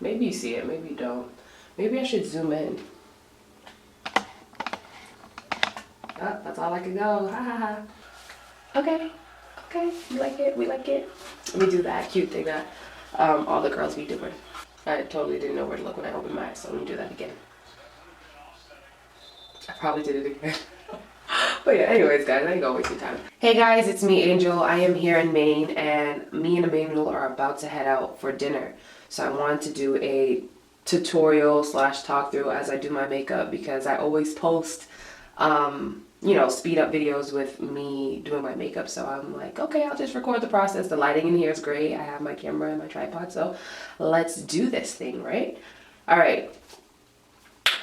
Maybe you see it, maybe you don't. Maybe I should zoom in. Oh, that's all I can go. Ha ha ha. Okay. Okay. We like it. We like it. Let me do that cute thing that all the girls be doing. I totally didn't know where to look when I opened my eyes, so let me do that again. I probably did it again. But yeah, anyways, guys, I ain't gonna waste your time. Hey guys, it's me, Angel. I am here in Maine, and me and Emmanuel are about to head out for dinner. So I wanted to do a tutorial / talk through as I do my makeup, because I always post, you know, speed up videos with me doing my makeup. So I'm like, okay, I'll just record the process. The lighting in here is great. I have my camera and my tripod, so let's do this thing, right? All right.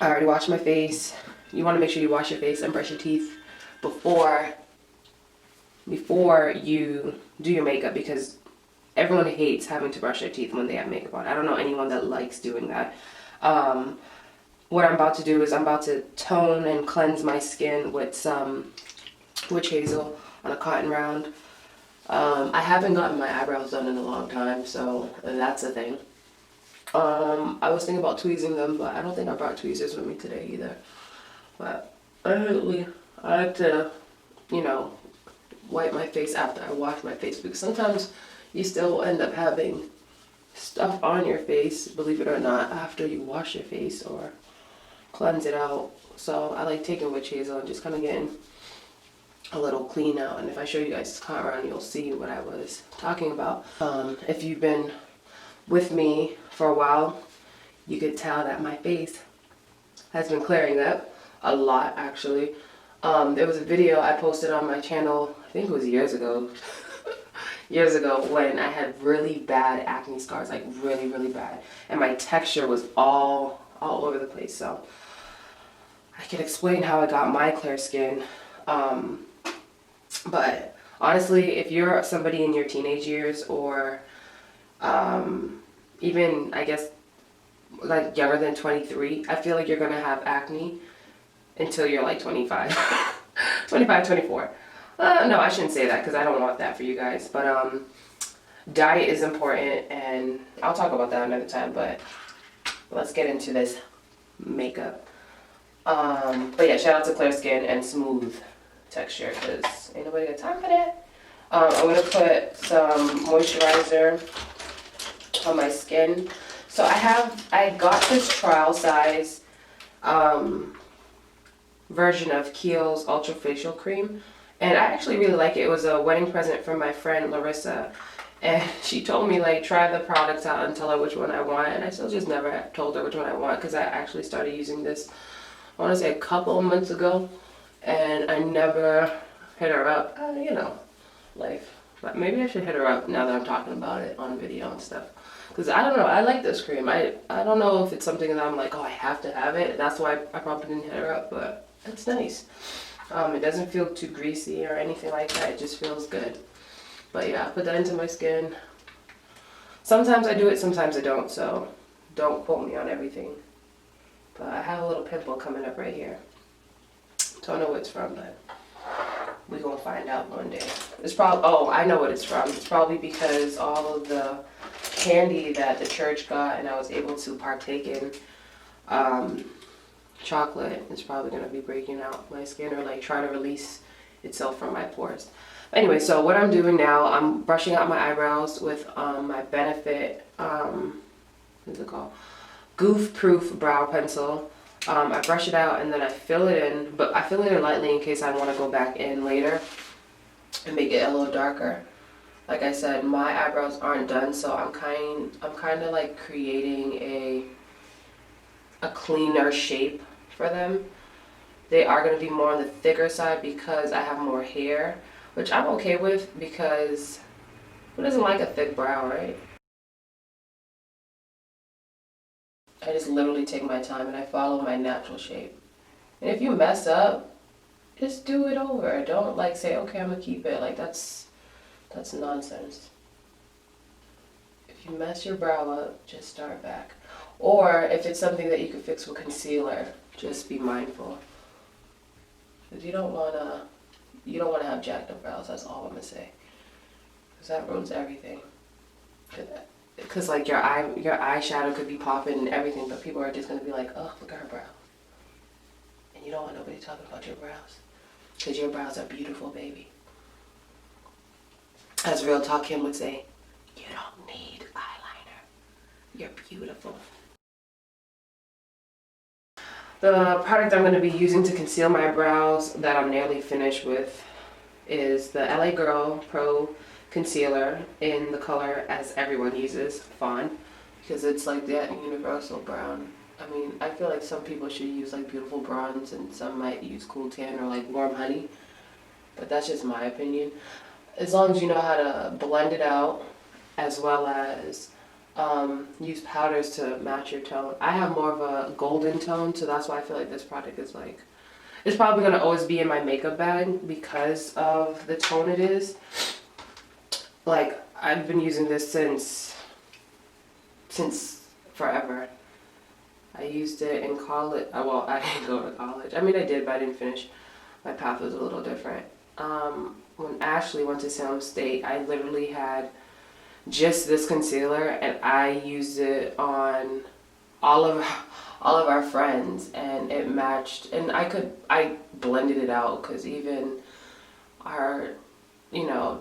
I already washed my face. You want to make sure you wash your face and brush your teeth before you do your makeup, because everyone hates having to brush their teeth when they have makeup on. I don't know anyone that likes doing that. What I'm about to do is I'm about to tone and cleanse my skin with some witch hazel on a cotton round. I haven't gotten my eyebrows done in a long time, so that's a thing. I was thinking about tweezing them, but I don't think I brought tweezers with me today either. But I like to, you know, wipe my face after I wash my face, because sometimes you still end up having stuff on your face, believe it or not, after you wash your face or cleanse it out. So I like taking witch hazel and just kind of getting a little clean out. And if I show you guys this cotton round, you'll see what I was talking about. If you've been with me for a while, you could tell that my face has been clearing up a lot, actually. There was a video I posted on my channel, I think it was years ago, when I had really bad acne scars, like really, really bad. And my texture was all over the place. So I can explain how I got my clear skin. But honestly, if you're somebody in your teenage years, or even, I guess, like younger than 23, I feel like you're gonna have acne until you're like 25, 25, 24. No, I shouldn't say that, because I don't want that for you guys. But diet is important, and I'll talk about that another time. But let's get into this makeup. But yeah, shout out to clear skin and smooth texture, because ain't nobody got time for that. I'm gonna put some moisturizer on my skin. So I got this trial size version of Kiehl's Ultra Facial Cream, and I actually really like it. It was a wedding present from my friend Larissa, and she told me, like, try the products out and tell her which one I want, and I still just never told her which one I want, because I actually started using this, I want to say a couple of months ago, and I never hit her up. You know, life. But maybe I should hit her up now that I'm talking about it on video and stuff. Because I don't know, I like this cream. I don't know if it's something that I'm like, oh, I have to have it. That's why I probably didn't hit her up, but it's nice. It doesn't feel too greasy or anything like that. It just feels good. But yeah, I put that into my skin. Sometimes I do it, sometimes I don't, so don't quote me on everything. But I have a little pimple coming up right here. Don't know what it's from, but we're gonna find out one day. It's probably, oh, I know what it's from. It's probably because all of the candy that the church got and I was able to partake in, chocolate, is probably going to be breaking out my skin, or like try to release itself from my pores. Anyway, so what I'm doing now, I'm brushing out my eyebrows with my Benefit, what's it called? Goof Proof brow pencil. I brush it out and then I fill it in, but I fill it in lightly in case I want to go back in later and make it a little darker. Like I said, my eyebrows aren't done, so I'm kind of like creating a cleaner shape for them. They are going to be more on the thicker side because I have more hair, which I'm okay with, because who doesn't like a thick brow, right? I just literally take my time and I follow my natural shape. And if you mess up, just do it over. Don't like say, okay, I'm gonna keep it. Like that's nonsense. If you mess your brow up, just start back. Or if it's something that you can fix with concealer, just be mindful. Because you don't wanna have jacked up brows. That's all I'm gonna say. Because that ruins everything. because like your eyeshadow could be popping and everything, but people are just gonna be like, oh, look at her brows. And you don't want nobody talking about your brows, because your brows are beautiful, baby. As Real Talk Kim would say, you don't need eyeliner. You're beautiful. The product I'm going to be using to conceal my brows that I'm nearly finished with is the LA Girl Pro Concealer in the color As Everyone Uses, Fawn, because it's like that universal brown. I mean, I feel like some people should use like beautiful bronze and some might use cool tan or like warm honey, but that's just my opinion. As long as you know how to blend it out, as well as use powders to match your tone. I have more of a golden tone, so that's why I feel like this product is like, it's probably going to always be in my makeup bag because of the tone it is. Like, I've been using this since forever. I used it in college. Well, I didn't go to college. I mean, I did, but I didn't finish. My path was a little different. When Ashley went to Salem State, I literally had just this concealer and I used it on all of our friends and it matched, and I blended it out because even our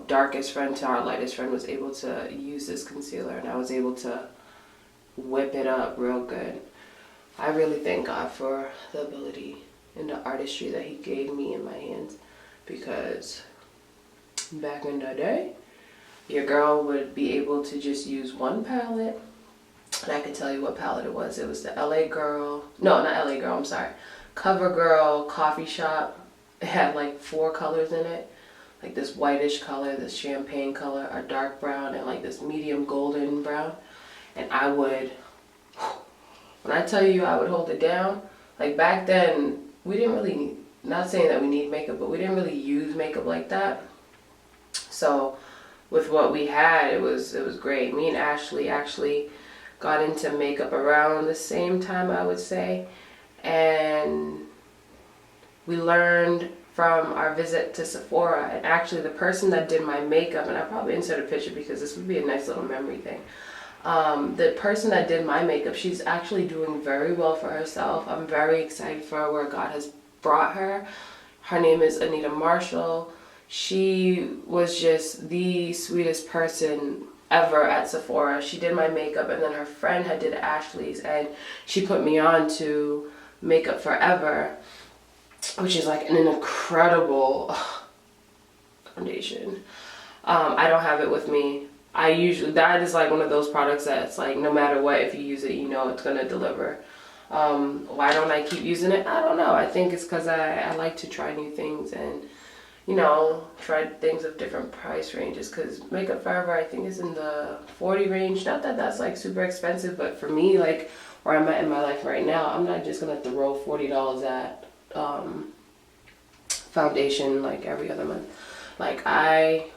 darkest friend to our lightest friend was able to use this concealer, and I was able to whip it up real good. I really thank God for the ability and the artistry that he gave me in my hands, because back in the day, your girl would be able to just use one palette, and I can tell you what palette it was. It was the LA Girl, no, not LA Girl, I'm sorry, CoverGirl Coffee Shop. It had like 4 colors in it, like this whitish color, this champagne color, a dark brown, and like this medium golden brown. And I would, when I tell you I would hold it down, like back then, we didn't really, not saying that we need makeup, but we didn't really use makeup like that. So with what we had, it was great. Me and Ashley actually got into makeup around the same time, I would say, and we learned from our visit to Sephora. And actually the person that did my makeup, and I probably insert a picture because this would be a nice little memory thing, the person that did my makeup, she's actually doing very well for herself. I'm very excited for where God has brought her. Her name is Anita Marshall. She was just the sweetest person ever at Sephora. She did my makeup, and then her friend had did Ashley's, and she put me on to Makeup Forever, which is like an incredible foundation. I don't have it with me. That is like one of those products that's like, no matter what, if you use it, you know it's gonna deliver. Why don't I keep using it? I don't know. I think it's because I like to try new things and, try things of different price ranges, because Makeup Forever, I think, is in the 40 range. Not that that's like super expensive, but for me, like where I'm at in my life right now, I'm not just gonna throw $40 at foundation like every other month. Like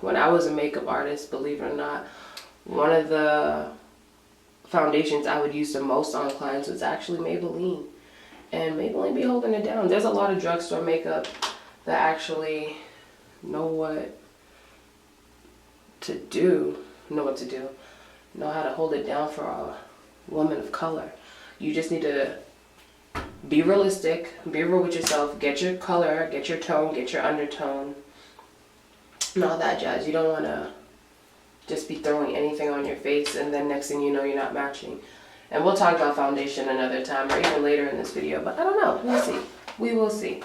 when I was a makeup artist, believe it or not, one of the foundations I would use the most on clients was actually Maybelline. And Maybelline be holding it down. There's a lot of drugstore makeup that actually know what to do, know how to hold it down for a woman of color. You just need to be realistic, be real with yourself, get your color, get your tone, get your undertone, and all that jazz. You don't want to just be throwing anything on your face and then next thing you know, you're not matching. And we'll talk about foundation another time or even later in this video, but I don't know. We'll see. We will see.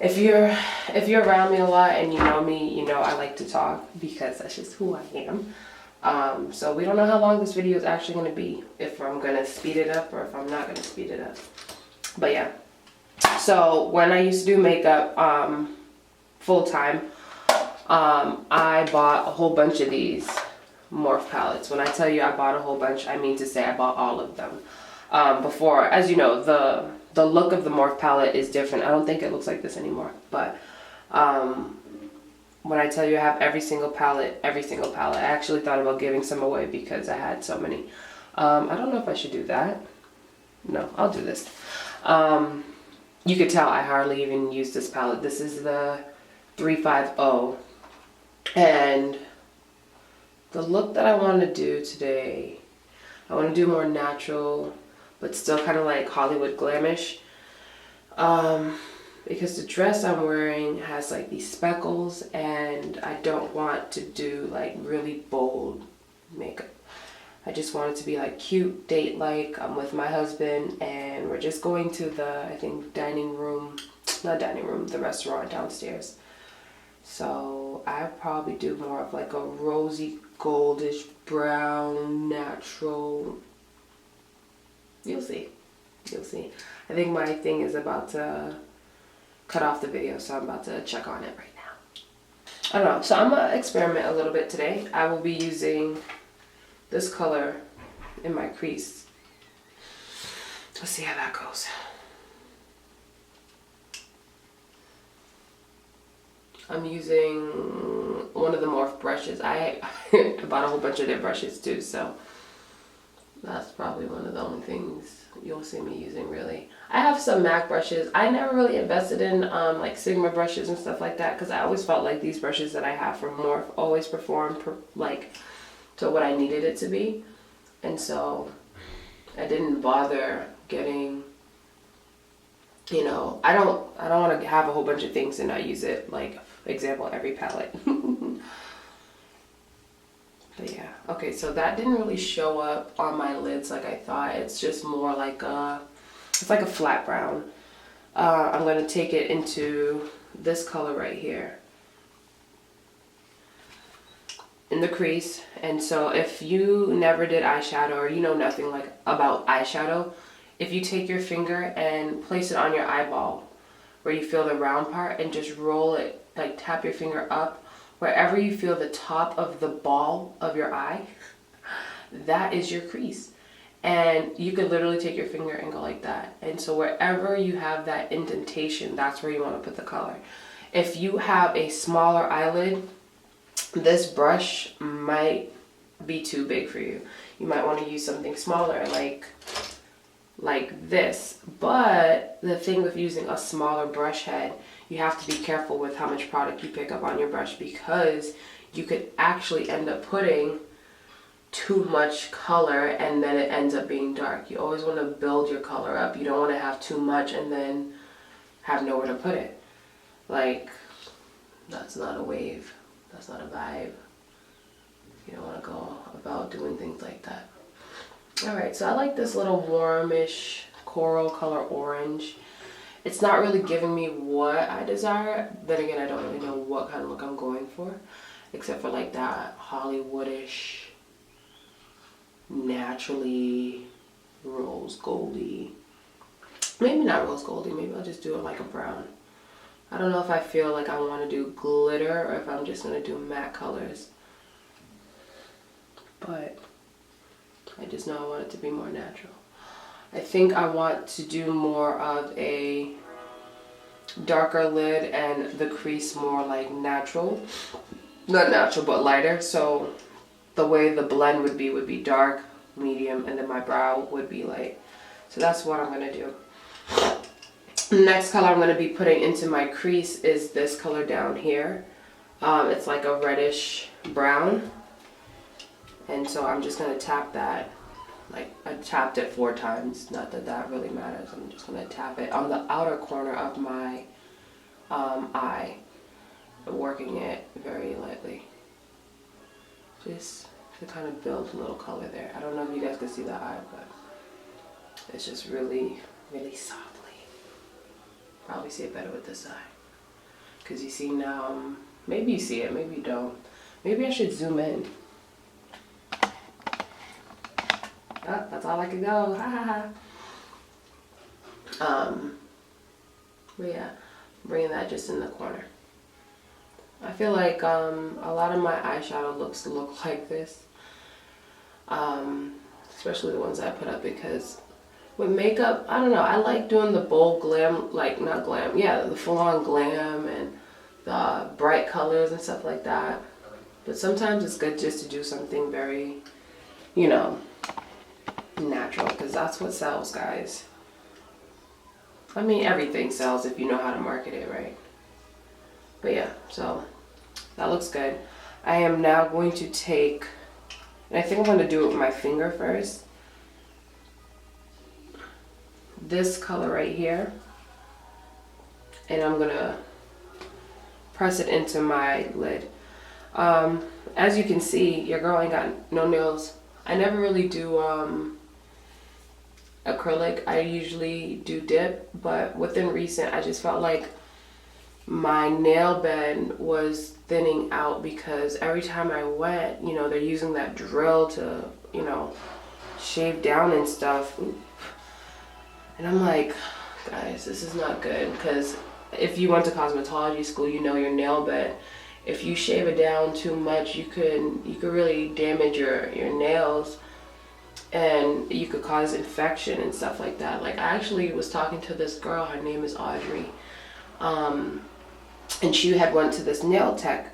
If you're around me a lot and you know me, you know I like to talk because that's just who I am. So we don't know how long this video is actually going to be, if I'm going to speed it up or if I'm not going to speed it up. But yeah. So when I used to do makeup full time, I bought a whole bunch of these Morphe palettes. When I tell you I bought a whole bunch, I mean to say I bought all of them. Before, as you know, the look of the Morphe palette is different. I don't think it looks like this anymore. But when I tell you I have every single palette, I actually thought about giving some away because I had so many. I don't know if I should do that. No, I'll do this. You could tell I hardly even use this palette. This is the 350, and The look that I want to do today, I want to do more natural, but still kind of like Hollywood glamish. Because the dress I'm wearing has like these speckles, and I don't want to do like really bold makeup. I just want it to be like cute, date-like. I'm with my husband, and we're just going to the, I think, the restaurant downstairs. So I probably do more of like a rosy, goldish, brown, natural. You'll see. You'll see. I think my thing is about to cut off the video, so I'm about to check on it right now. I don't know. So I'm going to experiment a little bit today. I will be using this color in my crease. Let's see how that goes. I'm using one of the Morph brushes. I bought a whole bunch of their brushes too, so that's probably one of the only things you'll see me using, really. I have some MAC brushes. I never really invested in like Sigma brushes and stuff like that, because I always felt like these brushes that I have from Morph always performed like to what I needed it to be, and so I didn't bother getting, you know, I don't want to have a whole bunch of things and not use it, like example every palette. But yeah, okay, so that didn't really show up on my lids like I thought. It's just more like it's like a flat brown. I'm going to take it into this color right here in the crease. And so if you never did eyeshadow, or you know nothing like about eyeshadow, if you take your finger and place it on your eyeball where you feel the round part and just roll it, like tap your finger up wherever you feel the top of the ball of your eye, that is your crease. And you could literally take your finger and go like that. And so wherever you have that indentation, that's where you want to put the color. If you have a smaller eyelid, this brush might be too big for you. You might want to use something smaller, like this. But the thing with using a smaller brush head, you have to be careful with how much product you pick up on your brush, because you could actually end up putting too much color and then it ends up being dark. You always want to build your color up. You don't want to have too much and then have nowhere to put it. Like, that's not a wave. That's not a vibe. You don't want to go about doing things like that. Alright, so I like this little warmish coral color orange. It's not really giving me what I desire. Then again, I don't really know what kind of look I'm going for, except for like that Hollywoodish, naturally rose goldy. Maybe not rose goldy, maybe I'll just do it like a brown. I don't know if I feel like I want to do glitter or if I'm just going to do matte colors. But I just know I want it to be more natural. I think I want to do more of a darker lid and the crease more like natural. Not natural, but lighter. So the way the blend would be dark, medium, and then my brow would be light. So that's what I'm going to do. The next color I'm going to be putting into my crease is this color down here. It's like a reddish brown. And so I'm just going to tap that. Like, I tapped it 4 times. Not that that really matters. I'm just going to tap it on the outer corner of my eye. Working it very lightly. Just to kind of build a little color there. I don't know if you guys can see the eye, but it's just really, really softly. Probably see it better with this eye. Because you see now, maybe you see it, maybe you don't. Maybe I should zoom in. Oh, that's all I can go. Ha ha ha. But yeah, bringing that just in the corner. I feel like a lot of my eyeshadow looks look like this. Especially the ones I put up, because with makeup, I don't know, I like doing the bold glam, like not glam, yeah, the full-on glam and the bright colors and stuff like that. But sometimes it's good just to do something very, you know, natural, because that's what sells, guys. I mean, everything sells if you know how to market it, right? But yeah, so that looks good. I am now going to take And I think I'm going to do it with my finger first. This color right here. And I'm going to press it into my lid. As you can see, your girl ain't got no nails. I never really do acrylic. I usually do dip, but within recent, I just felt like my nail bed was thinning out because every time I went, you know, they're using that drill to, you know, shave down and stuff. And I'm like, guys, this is not good, because if you went to cosmetology school, you know your nail bed, if you shave it down too much, you could really damage your nails, and you could cause infection and stuff like that. Like, I actually was talking to this girl, her name is Audrey, and she had went to this nail tech,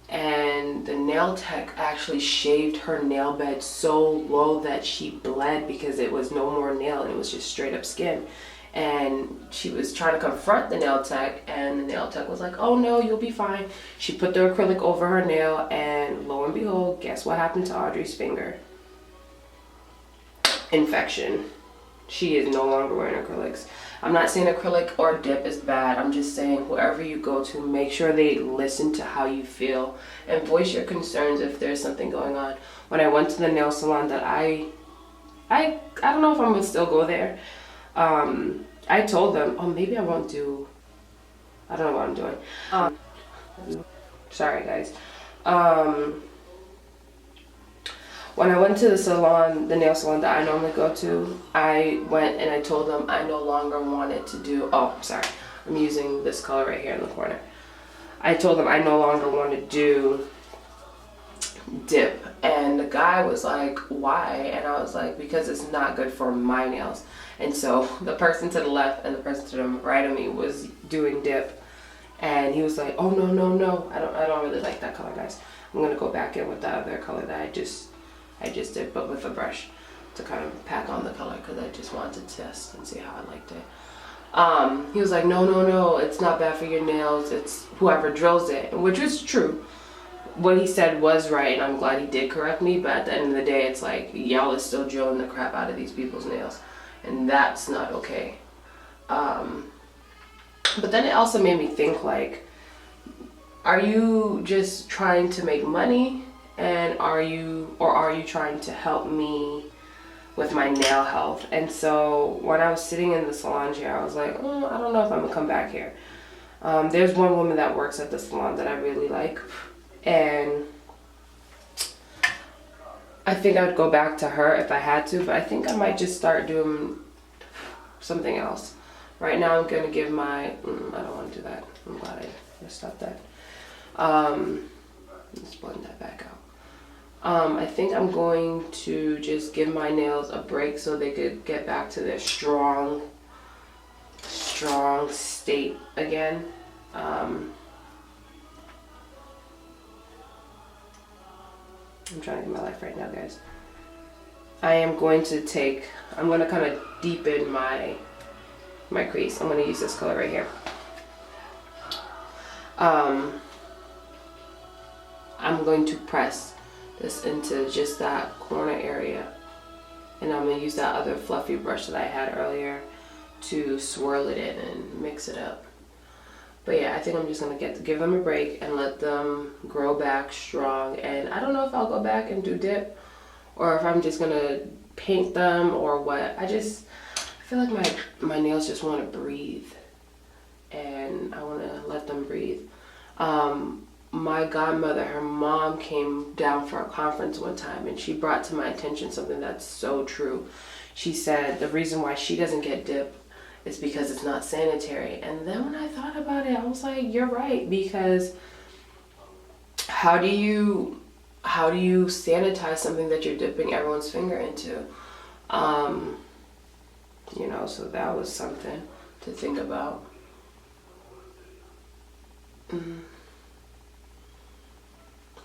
and the nail tech actually shaved her nail bed so low that she bled because it was no more nail and it was just straight up skin. And she was trying to confront the nail tech, and the nail tech was like, oh no, you'll be fine. She put the acrylic over her nail, and lo and behold, guess what happened to Audrey's finger? Infection. She is no longer wearing acrylics. I'm not saying acrylic or dip is bad. I'm just saying whoever you go to, make sure they listen to how you feel and voice your concerns if there's something going on. When I went to the nail salon that I don't know if I'm gonna still go there. I told them, oh, maybe I won't do, I don't know what I'm doing. Sorry guys. When I went to the salon, the nail salon that I normally go to, I went and I told them I no longer wanted to do, oh, sorry, I'm using this color right here in the corner. I told them I no longer want to do dip, and the guy was like, why? And I was like, because it's not good for my nails. And so the person to the left and the person to the right of me was doing dip, and he was like, oh no, I don't really like that color, guys. I'm gonna go back in with the other color that I just did, but with a brush to kind of pack on the color, because I just wanted to test and see how I liked it. He was like, no, it's not bad for your nails, it's whoever drills it, which is true. What he said was right, and I'm glad he did correct me, but at the end of the day, it's like, y'all is still drilling the crap out of these people's nails, and that's not okay. But then it also made me think, like, are you just trying to make money, and are you trying to help me with my nail health? And so when I was sitting in the salon chair, I was like, oh, I don't know if I'm gonna come back here. There's one woman that works at the salon that I really like, and I think I would go back to her if I had to, but I think I might just start doing something else. Right now I'm gonna give my, I don't want to do that. I'm glad I stopped that. Let's blend that back out. I think I'm going to just give my nails a break so they could get back to their strong state again. I'm trying to get my life right now, guys. I'm going to kind of deepen my crease. I'm going to use this color right here. I'm going to press this into just that corner area, and I'm going to use that other fluffy brush that I had earlier to swirl it in and mix it up. But yeah, I think I'm just going to give them a break and let them grow back strong. And I don't know if I'll go back and do dip, or if I'm just going to paint them or what. I feel like my nails just want to breathe, and I want to let them breathe. My godmother, her mom came down for a conference one time, and she brought to my attention something that's so true. She said the reason why she doesn't get dip is because it's not sanitary. And then when I thought about it, I was like, you're right, because how do you sanitize something that you're dipping everyone's finger into? You know, so that was something to think about.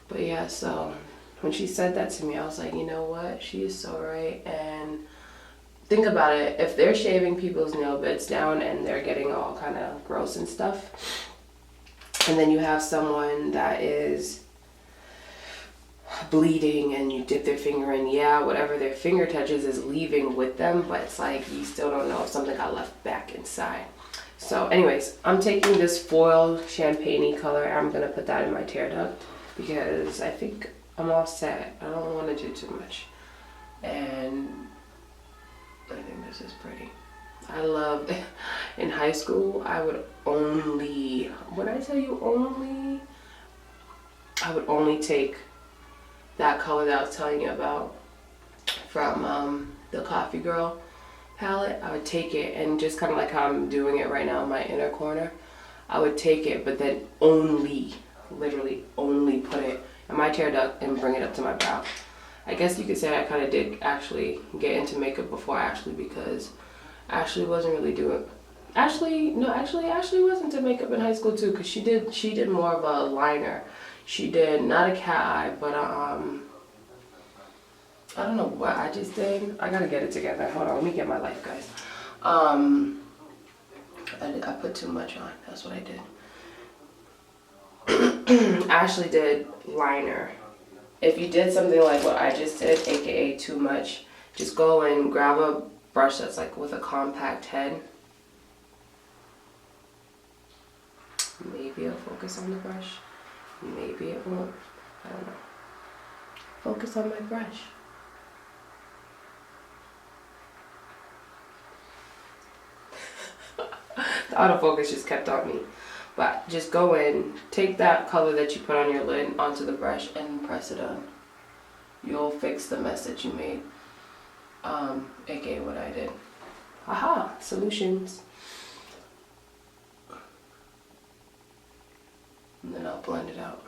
But yeah, so when she said that to me, I was like, you know what? She is so right. And think about it. If they're shaving people's nail beds down and they're getting all kind of gross and stuff, and then you have someone that is bleeding and you dip their finger in, yeah, whatever their finger touches is leaving with them, but it's like you still don't know if something got left back inside. So anyways, I'm taking this foil champagne-y color. I'm gonna put that in my tear duct because I think I'm all set. I don't want to do too much. And I think this is pretty. I love, in high school, I would only, when I tell you only, I would only take that color that I was telling you about from the Coffee Girl palette. I would take it and just kind of like how I'm doing it right now in my inner corner, I would take it but then only, literally only put it in my tear duct and bring it up to my brow. I guess you could say I kind of did actually get into makeup before Ashley, because Ashley wasn't really doing, Ashley wasn't into makeup in high school too, because she did more of a liner. She did not a cat eye, but I don't know what I just did. I gotta get it together. Hold on, let me get my life, guys. I put too much on. That's what I did. Ashley did liner. If you did something like what I just did, aka too much, just go and grab a brush that's like with a compact head. Maybe it'll focus on the brush. Maybe it won't. I don't know. Focus on my brush. The autofocus just kept on me. But just go in, take that color that you put on your lid onto the brush and press it on. You'll fix the mess that you made. AKA what I did. Aha, solutions. And then I'll blend it out.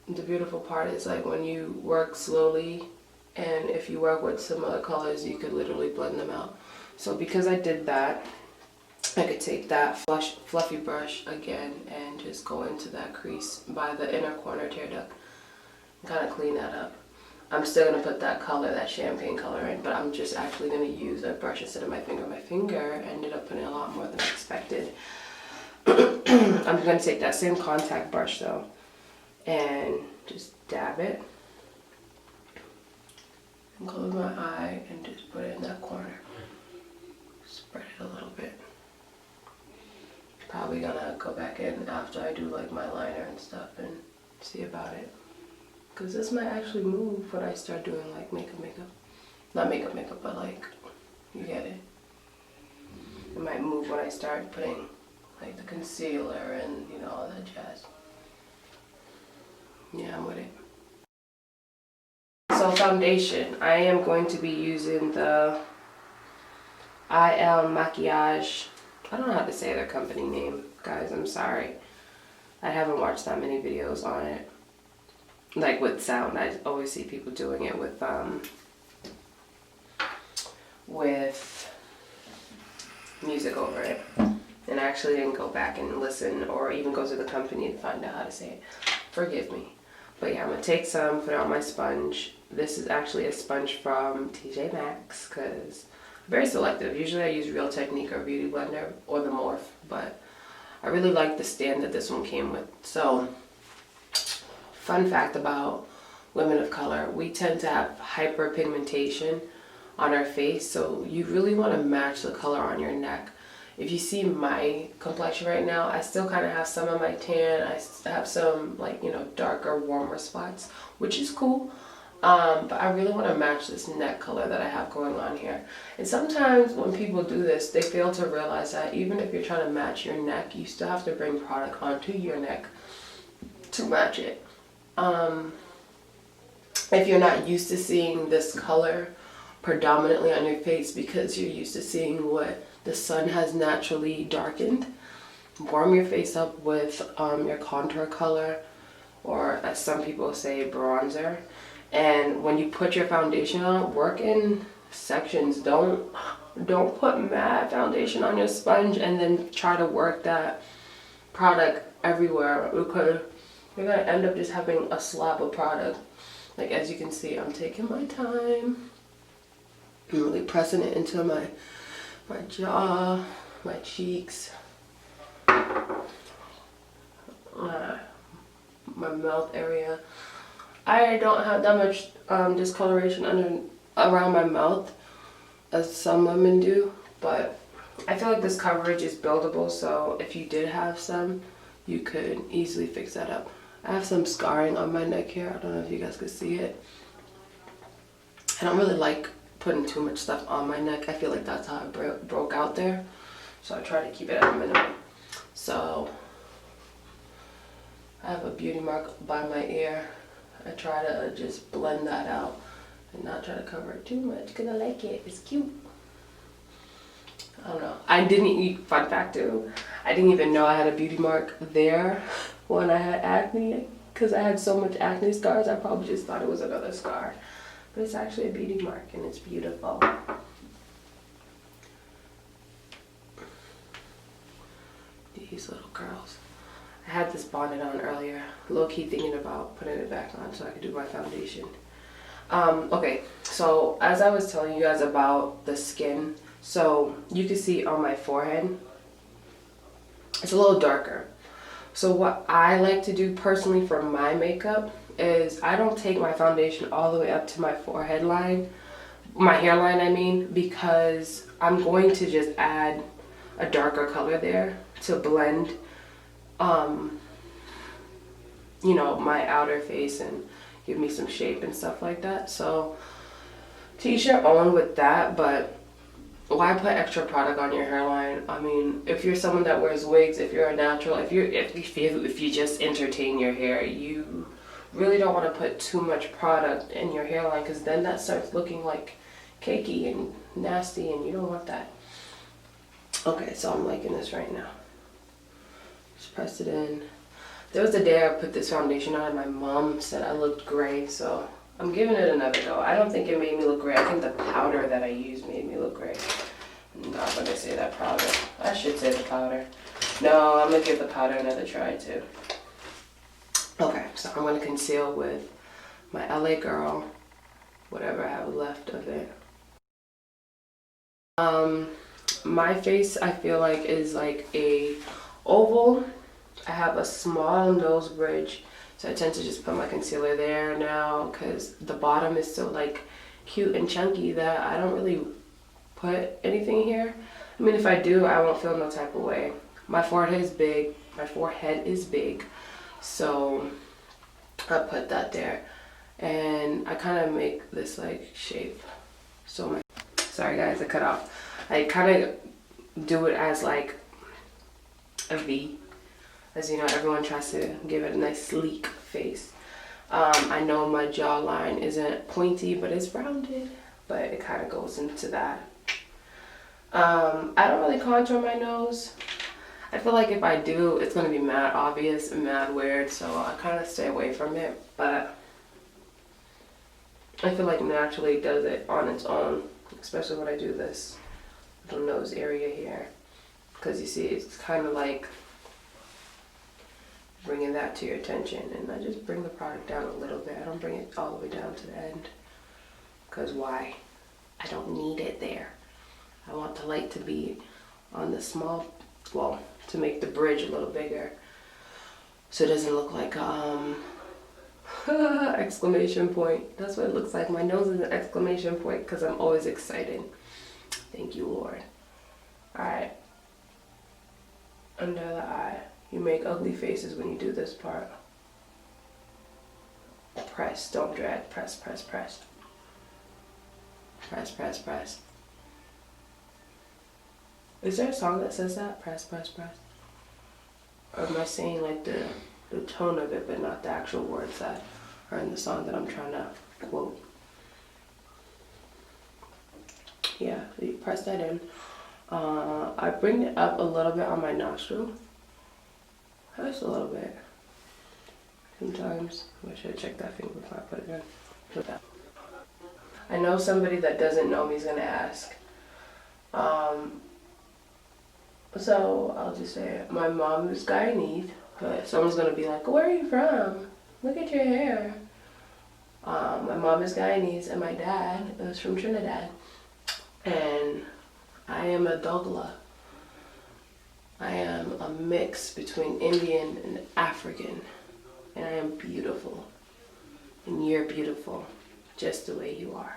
The beautiful part is like when you work slowly, and if you work with some other colors, you could literally blend them out. So because I did that, I could take that fluffy brush again and just go into that crease by the inner corner tear duct and kind of clean that up. I'm still going to put that color, that champagne color in, but I'm just actually going to use a brush instead of my finger. My finger ended up putting a lot more than I expected. I'm going to take that same contact brush though and just dab it and close my eye and just put it in that corner. Spread it a little bit. Probably gonna go back in after I do like my liner and stuff and see about it. Cause this might actually move when I start doing like makeup. Not makeup, but like, you get it. It might move when I start putting like the concealer and you know, all that jazz. Yeah, I'm with it. So foundation, I am going to be using the IL Maquillage. I don't know how to say their company name, guys, I'm sorry. I haven't watched that many videos on it. Like with sound, I always see people doing it with music over it. And I actually didn't go back and listen or even go to the company to find out how to say it. Forgive me. But yeah, I'm gonna take some, put it on my sponge. This is actually a sponge from TJ Maxx because I'm very selective. Usually I use Real Technique or Beauty Blender or the Morph, but I really like the stand that this one came with. So, fun fact about women of color, we tend to have hyperpigmentation on our face, so you really want to match the color on your neck. If you see my complexion right now, I still kind of have some of my tan. I have some like, you know, darker, warmer spots, which is cool. But I really want to match this neck color that I have going on here. And sometimes when people do this, they fail to realize that even if you're trying to match your neck, you still have to bring product onto your neck to match it. If you're not used to seeing this color predominantly on your face because you're used to seeing what the sun has naturally darkened, warm your face up with your contour color, or as some people say, bronzer. And when you put your foundation on, work in sections. Don't put mad foundation on your sponge and then try to work that product everywhere, because you're gonna end up just having a slab of product. Like as you can see, I'm taking my time. I'm really pressing it into my jaw, my cheeks, my mouth area. I don't have that much discoloration around my mouth as some women do, but I feel like this coverage is buildable, so if you did have some, you could easily fix that up. I have some scarring on my neck here. I don't know if you guys could see it. I don't really like putting too much stuff on my neck. I feel like that's how I broke out there, so I try to keep it at a minimum. So I have a beauty mark by my ear. I try to just blend that out and not try to cover it too much because I like it. It's cute. I don't know. I didn't eat, fun fact too, I didn't even know I had a beauty mark there when I had acne, because I had so much acne scars. I probably just thought it was another scar, but it's actually a beauty mark and it's beautiful. These little girls. I had this bonnet on earlier, low-key thinking about putting it back on so I could do my foundation. Okay, so as I was telling you guys about the skin, so you can see on my forehead, it's a little darker. So what I like to do personally for my makeup is I don't take my foundation all the way up to my forehead line, my hairline I mean, because I'm going to just add a darker color there to blend you know, my outer face and give me some shape and stuff like that. So to each your own with that, but why put extra product on your hairline? I mean, if you're someone that wears wigs, if you're a natural, if you just entertain your hair, you really don't want to put too much product in your hairline, because then that starts looking like cakey and nasty, and you don't want that. Okay, so I'm liking this right now. Just press it in. There was a day I put this foundation on and my mom said I looked gray, so I'm giving it another go. I don't think it made me look gray. I think the powder that I used made me look gray. I'm not gonna say that powder. I should say the powder. No, I'm gonna give the powder another try too. Okay, so I'm gonna conceal with my LA Girl, whatever I have left of it. My face I feel like is like a oval. I have a small nose bridge, so I tend to just put my concealer there now because the bottom is so like cute and chunky that I don't really put anything here. I mean, if I do, I won't feel no type of way. My forehead is big. So I put that there, and I kind of make this like shape. So sorry guys, I cut off. I kind of do it as like a V. As you know, everyone tries to give it a nice sleek face. I know my jawline isn't pointy, but it's rounded, but it kind of goes into that. I don't really contour my nose. I feel like if I do, it's going to be mad obvious and mad weird, so I kind of stay away from it, but I feel like naturally it does it on its own, especially when I do this little nose area here, because you see it's kind of like bringing that to your attention, and I just bring the product down a little bit. I don't bring it all the way down to the end, because why? I don't need it there. I want the light to be on the small, well, to make the bridge a little bigger, so it doesn't look like exclamation point. That's what it looks like. My nose is an exclamation point because I'm always excited. Thank you, Lord. Alright, under the eye. You make ugly faces when you do this part. Press, don't drag. Press, press, press. Press, press, press. Is there a song that says that? Press, press, press. Or am I saying like the tone of it, but not the actual words that are in the song that I'm trying to quote? Yeah, so you press that in. I bring it up a little bit on my nostril. Just a little bit. Sometimes I should have checked that finger before I put it in. I know somebody that doesn't know me is gonna ask. So I'll just say it. My mom is Guyanese, but someone's gonna be like, "Where are you from? Look at your hair." My mom is Guyanese and my dad is from Trinidad, and I am a Dogla. I am a mix between Indian and African, and I am beautiful. And you're beautiful just the way you are.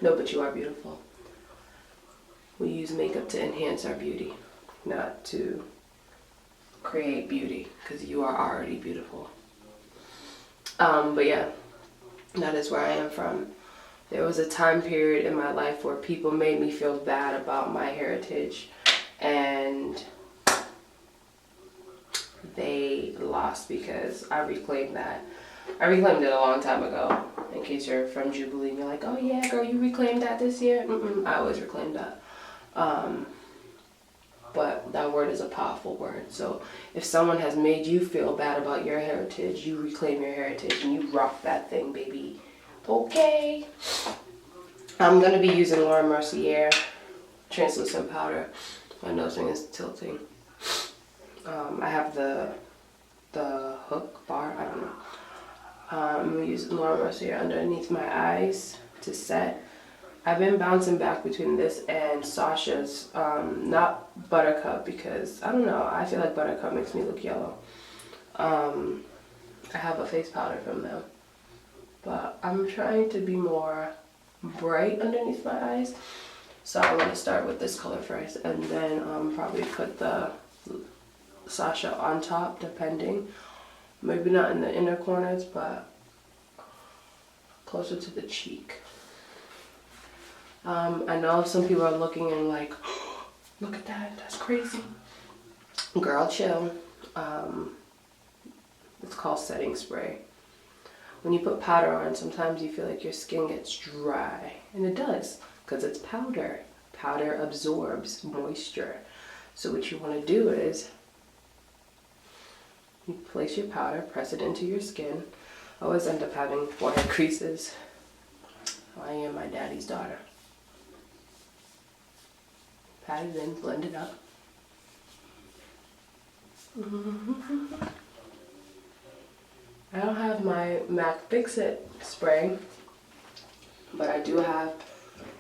No, but you are beautiful. We use makeup to enhance our beauty, not to create beauty, because you are already beautiful. But yeah, that is where I am from. There was a time period in my life where people made me feel bad about my heritage, and they lost because I reclaimed that. I reclaimed it a long time ago. In case you're from Jubilee and you're like, oh yeah, girl, you reclaimed that this year? I always reclaimed that. But that word is a powerful word. So if someone has made you feel bad about your heritage, you reclaim your heritage and you rock that thing, baby. Okay. I'm going to be using Laura Mercier translucent powder. My nose ring is tilting. I have the hook bar, I don't know. I'm going to use Laura Mercier underneath my eyes to set. I've been bouncing back between this and Sasha's, not Buttercup, because, I don't know, I feel like Buttercup makes me look yellow. I have a face powder from them, but I'm trying to be more bright underneath my eyes. So I'm going to start with this color first, and then probably put the Sasha on top, depending. Maybe not in the inner corners, but closer to the cheek. I know some people are looking and like, oh, look at that, that's crazy. Girl, chill. It's called setting spray. When you put powder on, sometimes you feel like your skin gets dry, and it does, because it's powder. Powder absorbs moisture. So what you want to do is, you place your powder, press it into your skin. I always end up having forehead creases. I am my daddy's daughter. Pat it in, blend it up. I don't have my MAC Fix-It spray, but I do have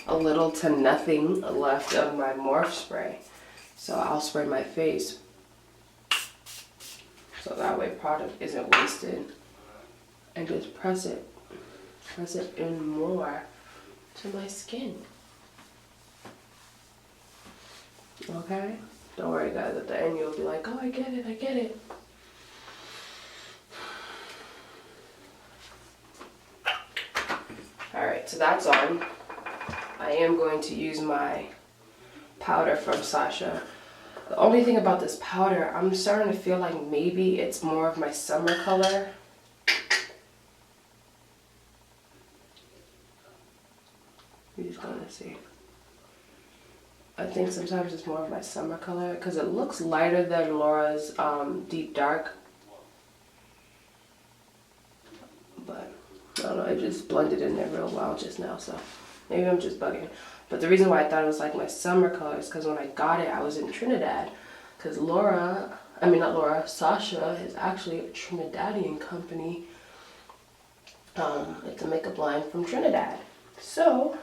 a little to nothing left of my Morph spray. So I'll spray my face, so that way product isn't wasted. And just press it in more to my skin. Okay? Don't worry guys, at the end you'll be like, oh, I get it, I get it. Alright, so that's on. I am going to use my powder from Sasha. The only thing about this powder, I'm starting to feel like maybe it's more of my summer color. You're just going to see. I think sometimes it's more of my summer color because it looks lighter than Laura's Deep Dark. But I don't know, it just blended in there real well just now, so maybe I'm just bugging. But the reason why I thought it was like my summer color is because when I got it, I was in Trinidad. Because Sasha is actually a Trinidadian company. It's a makeup line from Trinidad. So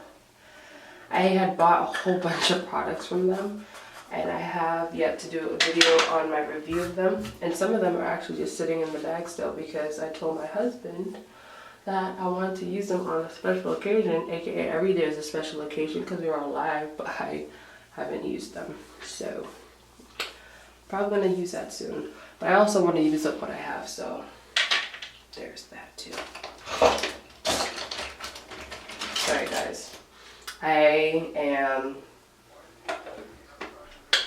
I had bought a whole bunch of products from them, and I have yet to do a video on my review of them. And some of them are actually just sitting in the bag still because I told my husband that I wanted to use them on a special occasion, aka every day is a special occasion because we were on live, but I haven't used them. So probably gonna use that soon. But I also want to use up what I have, so there's that too. Sorry guys. I am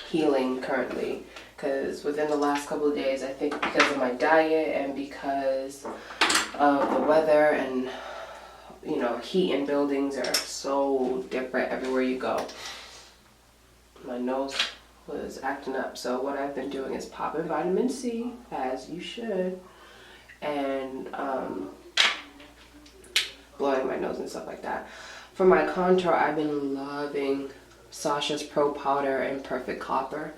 healing currently because within the last couple of days, I think because of my diet and because of the weather and, you know, heat in buildings are so different everywhere you go. My nose was acting up, so what I've been doing is popping vitamin C, as you should, and blowing my nose and stuff like that. For my contour, I've been loving Sasha's Pro Powder in Perfect Copper.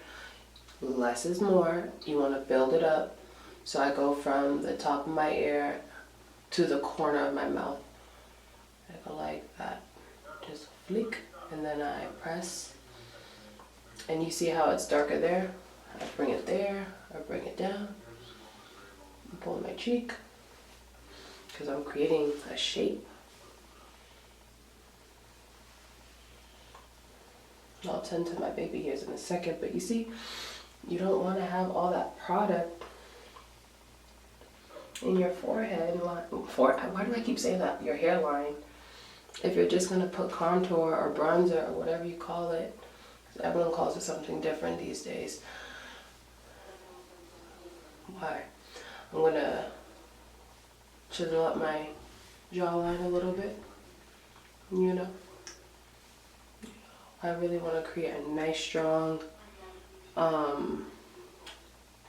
Less is more. You want to build it up. So I go from the top of my ear to the corner of my mouth. I go like that. Just flick, and then I press. And you see how it's darker there? I bring it there, I bring it down. pull my cheek because I'm creating a shape. I'll tend to my baby hairs in a second, but you see, you don't want to have all that product in your forehead line. Why do I keep saying that? Your hairline. If you're just going to put contour or bronzer or whatever you call it, everyone calls it something different these days. Why? I'm going to chisel up my jawline a little bit, you know. I really want to create a nice strong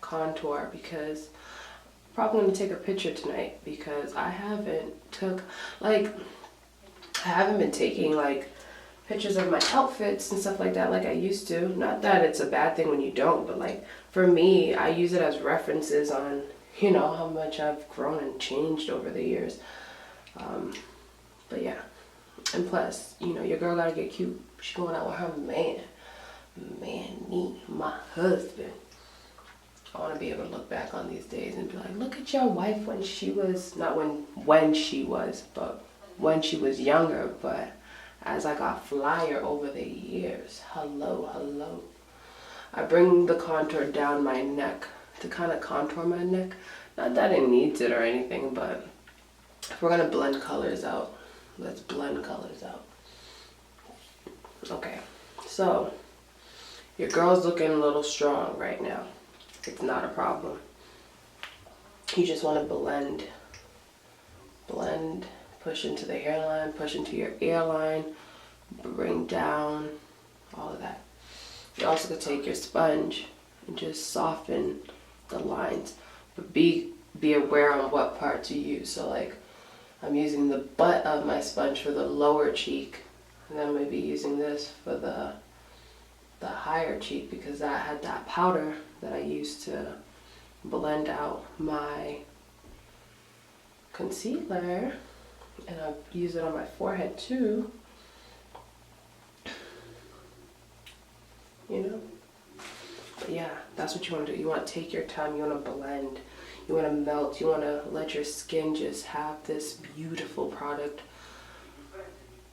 contour because I'm probably going to take a picture tonight because I haven't been taking like pictures of my outfits and stuff like that like I used to. Not that it's a bad thing when you don't, but like for me, I use it as references on, you know, how much I've grown and changed over the years. But yeah, and plus, you know, your girl gotta get cute. She's going out with her man, me, my husband. I want to be able to look back on these days and be like, look at your wife when she was, not when she was, but when she was younger. But as I got flyer over the years, hello. I bring the contour down my neck to kind of contour my neck. Not that it needs it or anything, but if we're gonna blend colors out, let's blend colors out. Okay, so your girl's looking a little strong right now. It's not a problem. You just want to blend, push into the hairline, push into your earline, bring down, all of that. You also could take your sponge and just soften the lines, but be aware on what part to use. So like, I'm using the butt of my sponge for the lower cheek, and then maybe using this for the higher cheek because that had that powder that I used to blend out my concealer, and I use it on my forehead too, you know. But yeah, that's what you want to do. You want to take your time, you want to blend, you want to melt, you want to let your skin just have this beautiful product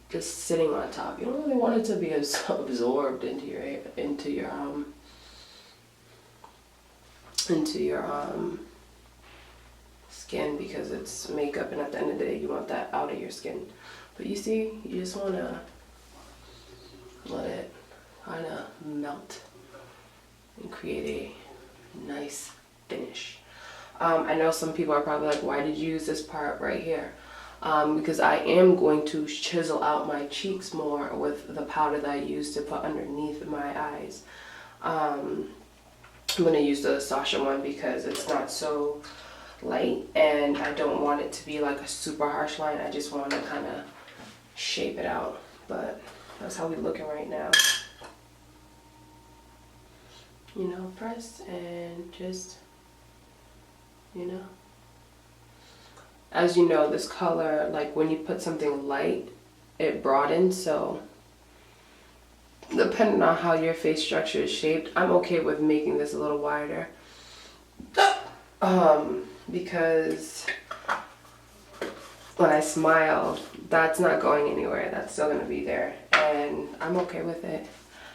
just sitting on top. You don't really want it to be absorbed into your skin because it's makeup, and at the end of the day you want that out of your skin. But you see, you just want to let it kind of melt and create a nice finish. I know some people are probably like, why did you use this part right here? Because I am going to chisel out my cheeks more with the powder that I used to put underneath my eyes. I'm going to use the Sasha one because it's not so light and I don't want it to be like a super harsh line. I just want to kind of shape it out. But that's how we're looking right now. You know, press and just, you know. As you know, this color, like when you put something light, it broadens, so depending on how your face structure is shaped, I'm okay with making this a little wider. Because when I smile, that's not going anywhere, that's still gonna be there, and I'm okay with it.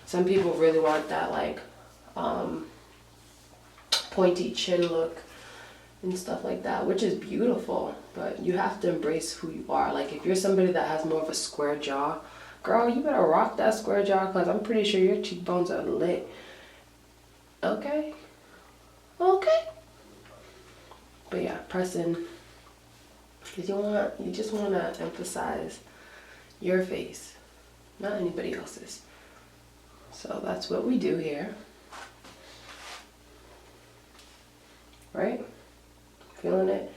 Some people really want that like pointy chin look and stuff like that, which is beautiful, but you have to embrace who you are. Like if you're somebody that has more of a square jaw, girl, you better rock that square jaw because I'm pretty sure your cheekbones are lit. Okay. But yeah, pressing, because you just want to emphasize your face, not anybody else's. So that's what we do here. Right? Feeling it?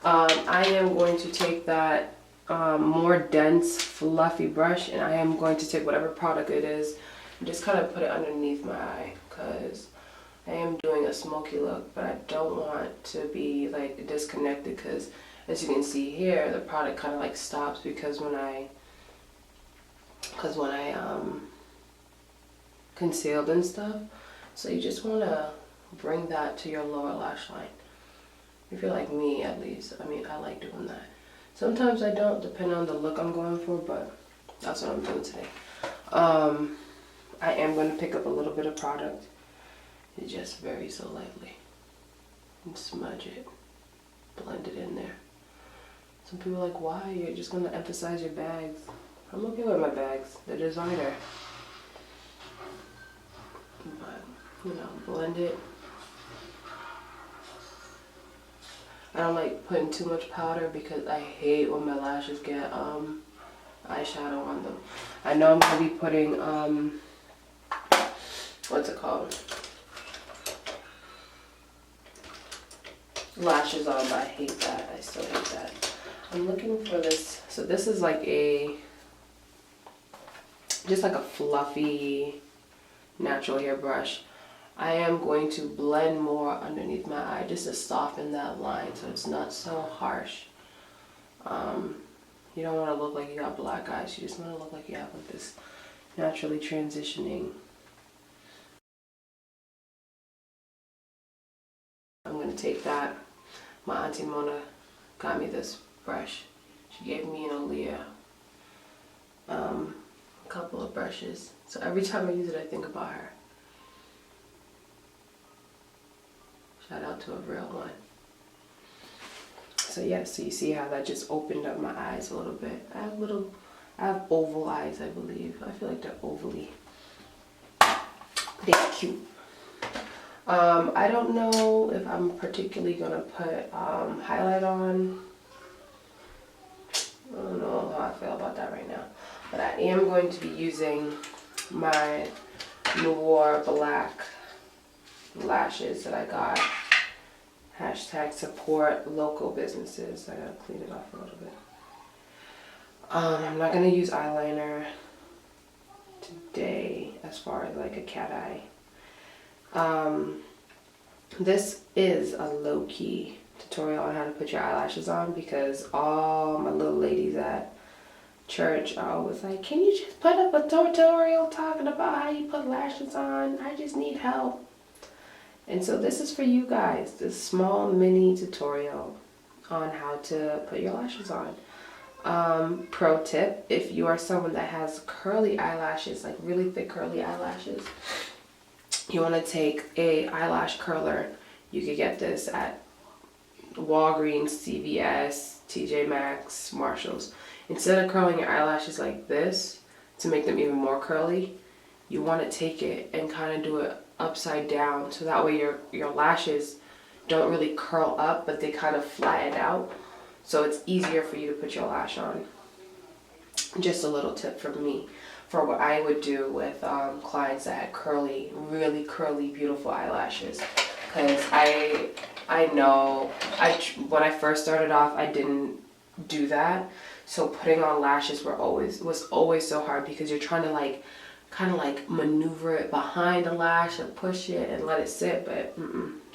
I am going to take that more dense, fluffy brush, and I am going to take whatever product it is and just kind of put it underneath my eye because I am doing a smoky look, but I don't want to be like disconnected because as you can see here, the product kind of like stops because when I concealed and stuff. So you just want to bring that to your lower lash line. If you're like me, at least. I mean, I like doing that. Sometimes I don't, depending on the look I'm going for, but that's what I'm doing today. I am going to pick up a little bit of product. It's just very so lightly. And smudge it. Blend it in there. Some people are like, why? You're just going to emphasize your bags. I'm okay with my bags. They're designer. But, you know, blend it. I don't like putting too much powder because I hate when my lashes get eyeshadow on them. I know I'm going to be putting, what's it called? Lashes on, but I hate that. I still hate that. I'm looking for this. So this is like just like a fluffy natural hair brush. I am going to blend more underneath my eye just to soften that line so it's not so harsh. You don't want to look like you got black eyes. You just want to look like you have like this naturally transitioning. I'm going to take that. My auntie Mona got me this brush. She gave me an Aaliyah a couple of brushes. So every time I use it, I think about her. Shout out to a real one. So yeah, so you see how that just opened up my eyes a little bit. I have oval eyes, I believe. I feel like they're ovally. They're cute. I don't know if I'm particularly gonna put highlight on. I don't know how I feel about that right now. But I am going to be using my Noir Black lashes that I got. Hashtag support local businesses. I gotta clean it off a little bit. I'm not gonna use eyeliner today as far as like a cat eye. This is a low-key tutorial on how to put your eyelashes on because all my little ladies at church are always like, can you just put up a tutorial talking about how you put lashes on? I just need help. And so this is for you guys, this small mini tutorial on how to put your lashes on. Pro tip, if you are someone that has curly eyelashes, like really thick curly eyelashes, you want to take a eyelash curler. You could get this at Walgreens, CVS, TJ Maxx, Marshalls. Instead of curling your eyelashes like this to make them even more curly, you want to take it and kind of do it upside down so that way your lashes don't really curl up but they kind of flatten out, so it's easier for you to put your lash on. Just a little tip from me for what I would do with clients that had curly, really curly, beautiful eyelashes, because I know when I first started off I didn't do that, so putting on lashes was always so hard because you're trying to kind of maneuver it behind the lash and push it and let it sit, but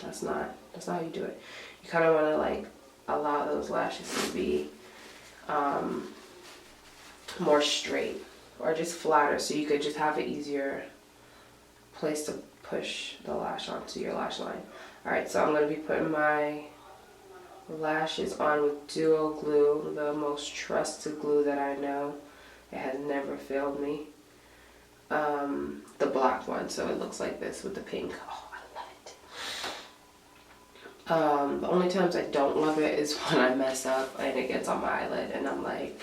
that's not how you do it. You kind of want to allow those lashes to be more straight or just flatter, so you could just have an easier place to push the lash onto your lash line. Alright, so I'm going to be putting my lashes on with Duo Glue, the most trusted glue that I know. It has never failed me. The black one, so it looks like this with the pink. Oh, I love it. The only times I don't love it is when I mess up and it gets on my eyelid and I'm like,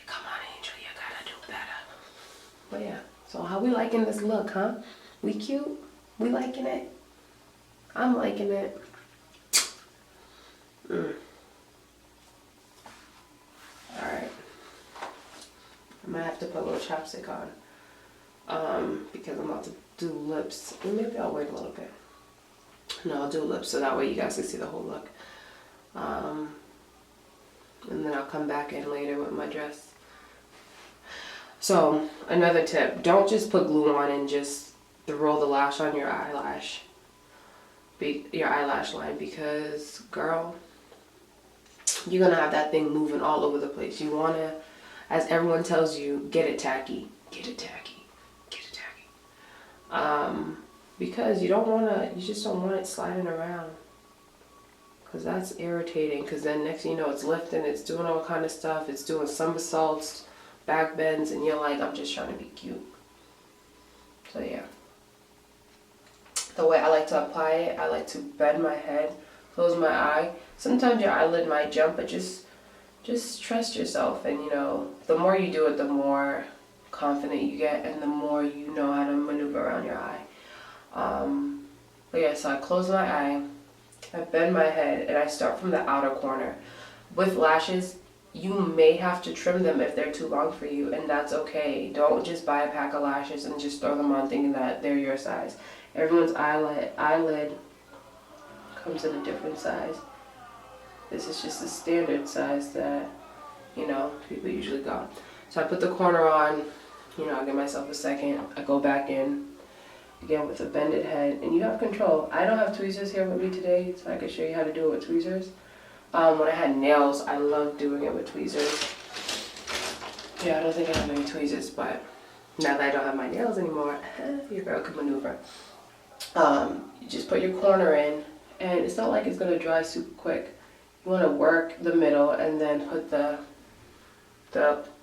come on Angel, you gotta do better. But yeah, so how we liking this look, huh? We cute? We liking it? I'm liking it. Alright. I might have to put a little chapstick on. Because I'm about to do lips. And maybe I'll wait a little bit. No, I'll do lips so that way you guys can see the whole look. And then I'll come back in later with my dress. So, another tip. Don't just put glue on and just throw the lash on your eyelash. Your eyelash line, because, girl, you're going to have that thing moving all over the place. You want to, as everyone tells you, get it tacky. Get it tacky. Because you just don't want it sliding around. because that's irritating. Because then next thing you know, it's lifting, it's doing all kind of stuff, it's doing somersaults, back bends, and you're like, I'm just trying to be cute. So yeah. The way I like to apply it, I like to bend my head, close my eye. Sometimes your eyelid might jump, but just trust yourself. And you know, the more you do it, the more confident you get, and the more you know how to maneuver around your eye. But yeah, so I close my eye, I bend my head, and I start from the outer corner. With lashes, you may have to trim them if they're too long for you, and that's okay. Don't just buy a pack of lashes and just throw them on thinking that they're your size. Everyone's eyelid comes in a different size. This is just the standard size that, you know, people usually go. So I put the corner on, you know, I give myself a second, I go back in, again with a bended head, and you have control. I don't have tweezers here with me today, so I can show you how to do it with tweezers. When I had nails, I loved doing it with tweezers. Yeah, I don't think I have any tweezers, but now that I don't have my nails anymore, your girl can maneuver. You just put your corner in, and it's not like it's going to dry super quick. You want to work the middle and then put the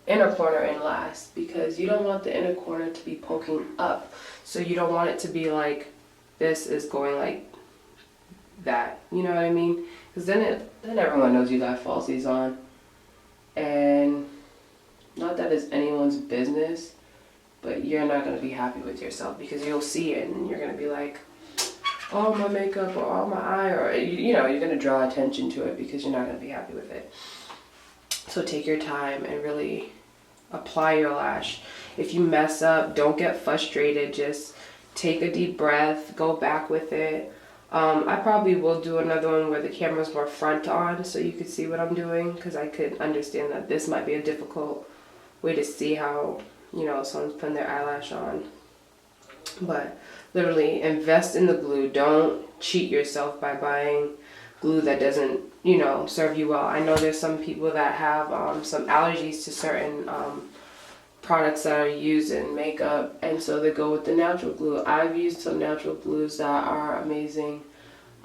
inner corner in last, because you don't want the inner corner to be poking up. So you don't want it to be like this is going like that. You know what I mean? Because then everyone knows you got falsies on. And not that it's anyone's business, but you're not going to be happy with yourself, because you'll see it and you're going to be like, oh, my makeup, or oh, my eye, or you know, you're going to draw attention to it because you're not going to be happy with it. So take your time and really apply your lash. If you mess up, don't get frustrated. Just take a deep breath, go back with it. I probably will do another one where the camera's more front on so you could see what I'm doing, because I could understand that this might be a difficult way to see how, you know, someone's putting their eyelash on. But literally invest in the glue. Don't cheat yourself by buying glue that doesn't, you know, serve you well. I know there's some people that have some allergies to certain products that are used in makeup, and so they go with the natural glue. I've used some natural glues that are amazing.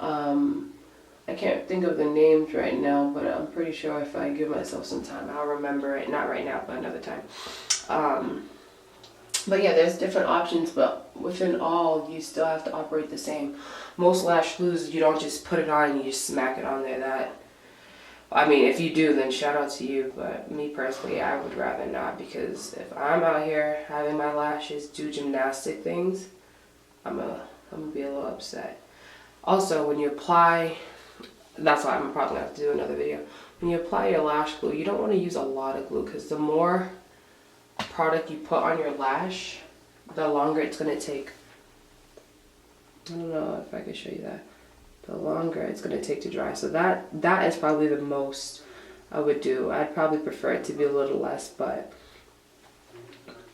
I can't think of the names right now, but I'm pretty sure if I give myself some time, I'll remember it. Not right now, but another time. But yeah, there's different options, but within all, you still have to operate the same. Most lash glues, you don't just put it on and you just smack it on there. I mean, if you do, then shout out to you, but me personally, I would rather not, because if I'm out here having my lashes do gymnastic things, I'm gonna be a little upset. Also, when you apply, that's why I'm probably gonna have to do another video. When you apply your lash glue, you don't want to use a lot of glue, because the more product you put on your lash, the longer it's going to take. I don't know if I can show you that. The longer it's going to take to dry. So that is probably the most I would do. I'd probably prefer it to be a little less, but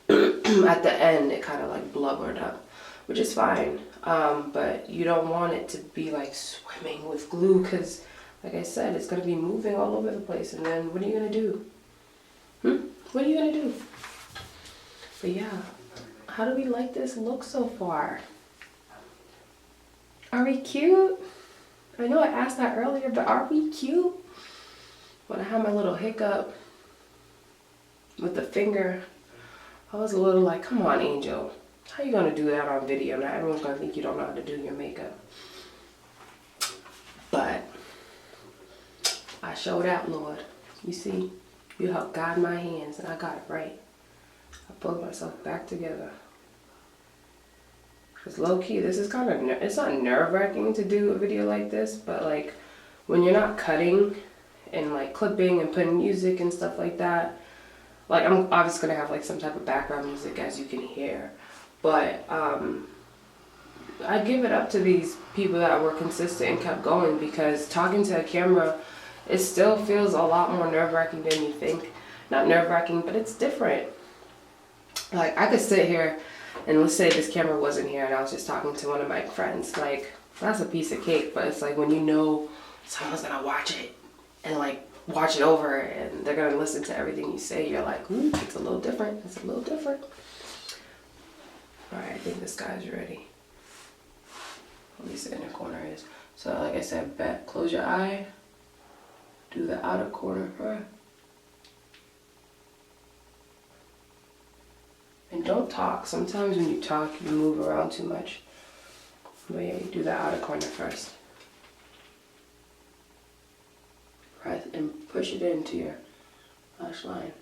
at the end it kind of like blubbered up, which is fine. But you don't want it to be like swimming with glue, because like I said, it's going to be moving all over the place, and then what are you going to do? What are you going to do? But yeah, how do we like this look so far? Are we cute? I know I asked that earlier, but are we cute? When I had my little hiccup with the finger, I was a little like, come on, Angel. How you gonna do that on video? Now everyone's gonna think you don't know how to do your makeup. But I showed out, Lord. You see, you helped guide my hands, and I got it right. I pulled myself back together. Because low-key, this is kind of, it's not nerve-wracking to do a video like this, but like when you're not cutting and like clipping and putting music and stuff like that, like I'm obviously going to have like some type of background music, as you can hear. But I give it up to these people that were consistent and kept going, because talking to a camera, it still feels a lot more nerve-wracking than you think. Not nerve-wracking, but it's different. Like, I could sit here and let's say this camera wasn't here and I was just talking to one of my friends. Like, that's a piece of cake, but it's like when you know someone's gonna watch it and like watch it over and they're gonna listen to everything you say, you're like, ooh, it's a little different. It's a little different. Alright, I think this guy's ready. At least the inner corner is. So like I said, close your eye, do the outer corner first. And don't talk. Sometimes when you talk, you move around too much. But yeah, you do the outer corner first. Press and push it into your lash line.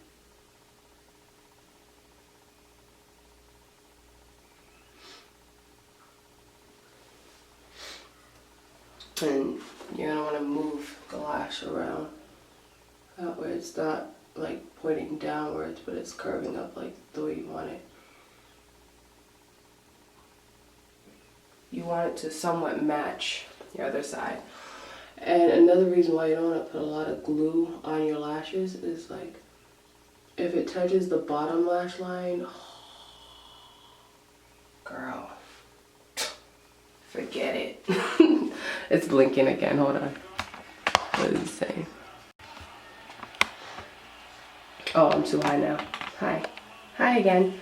And you're gonna want to move the lash around. That way it's not like pointing downwards, but it's curving up like the way you want it. You want it to somewhat match the other side. And another reason why you don't want to put a lot of glue on your lashes is like, if it touches the bottom lash line, girl, forget it. It's blinking again, hold on. What is it saying? Oh, I'm too high now. Hi. Hi again.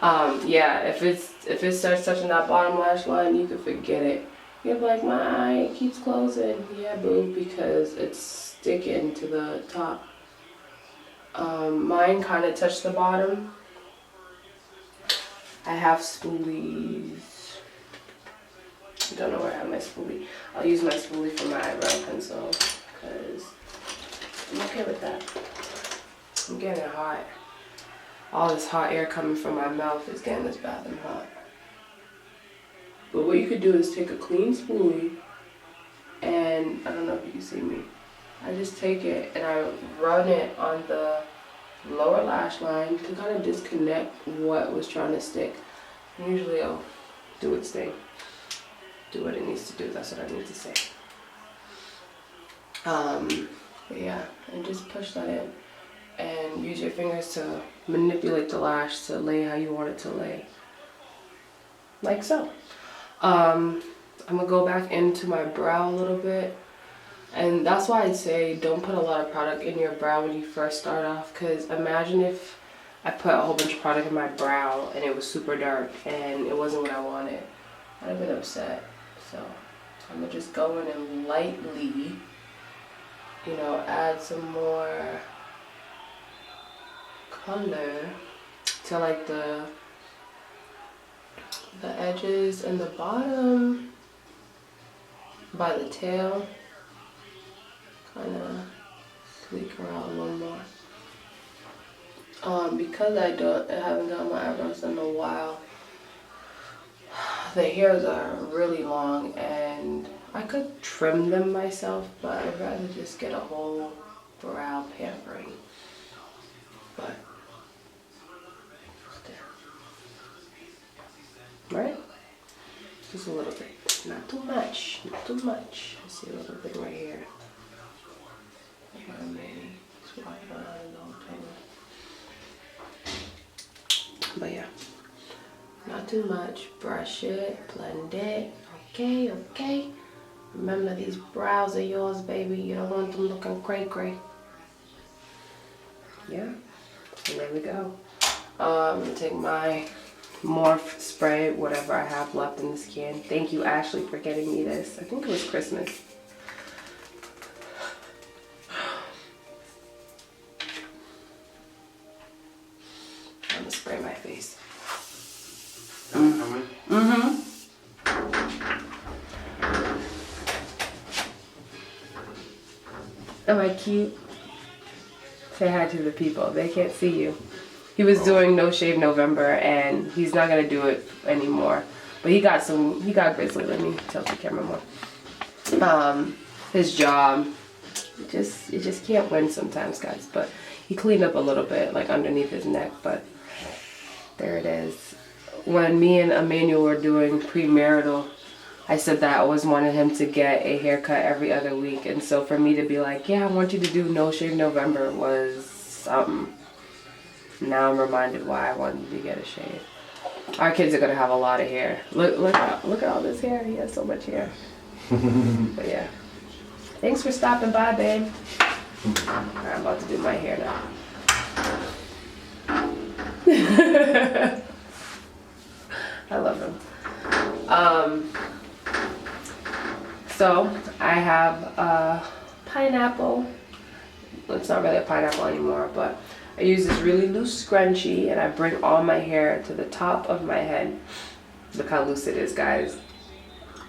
Yeah, if it starts touching that bottom lash line, you can forget it. You're like, my eye keeps closing. Yeah, boo, because it's sticking to the top. Mine kind of touched the bottom. I have spoolies. I don't know where I have my spoolie. I'll use my spoolie for my eyebrow pencil because I'm okay with that. I'm getting hot. All this hot air coming from my mouth is getting this bathroom hot. But what you could do is take a clean spoolie, and I don't know if you can see me. I just take it and I run it on the lower lash line to kind of disconnect what was trying to stick. And usually I'll do its thing. Do what it needs to do, that's what I need to say. But yeah, and just push that in. And use your fingers to manipulate the lash to lay how you want it to lay. Like so. I'm gonna go back into my brow a little bit. And that's why I'd say don't put a lot of product in your brow when you first start off. Because imagine if I put a whole bunch of product in my brow and it was super dark and it wasn't what I wanted. I'd have been upset. So I'm gonna just go in and lightly, you know, add some more color to like the edges and the bottom by the tail. Kind of sleek her out a little more. Because I haven't done my eyebrows in a while, the hairs are really long and I could trim them myself, but I'd rather just get a whole brow pampering. But right? Just a little bit. Not too much. Not too much. I see a little bit right here. But yeah. Not too much. Brush it. Blend it. Okay, okay. Remember, these brows are yours, baby. You don't want them looking cray-cray. Yeah. And there we go. I'm gonna take my Morph spray, whatever I have left in this can. Thank you, Ashley, for getting me this. I think it was Christmas. I'm gonna spray my face. Am I cute? Say hi to the people. They can't see you. He was doing No Shave November, and he's not gonna do it anymore. But he got grizzly. Let me tilt the camera more. His job, you just can't win sometimes, guys. But he cleaned up a little bit, like underneath his neck. But there it is. When me and Emmanuel were doing premarital, I said that I always wanted him to get a haircut every other week, and so for me to be like, yeah, I want you to do No Shave November was something. Now I'm reminded why I wanted to get a shave. Our kids are gonna have a lot of hair. Look at all this hair. He has so much hair. But yeah. Thanks for stopping by, babe. Alright, I'm about to do my hair now. I love him. So I have a pineapple. It's not really a pineapple anymore, but I use this really loose scrunchie and I bring all my hair to the top of my head. Look how loose it is, guys.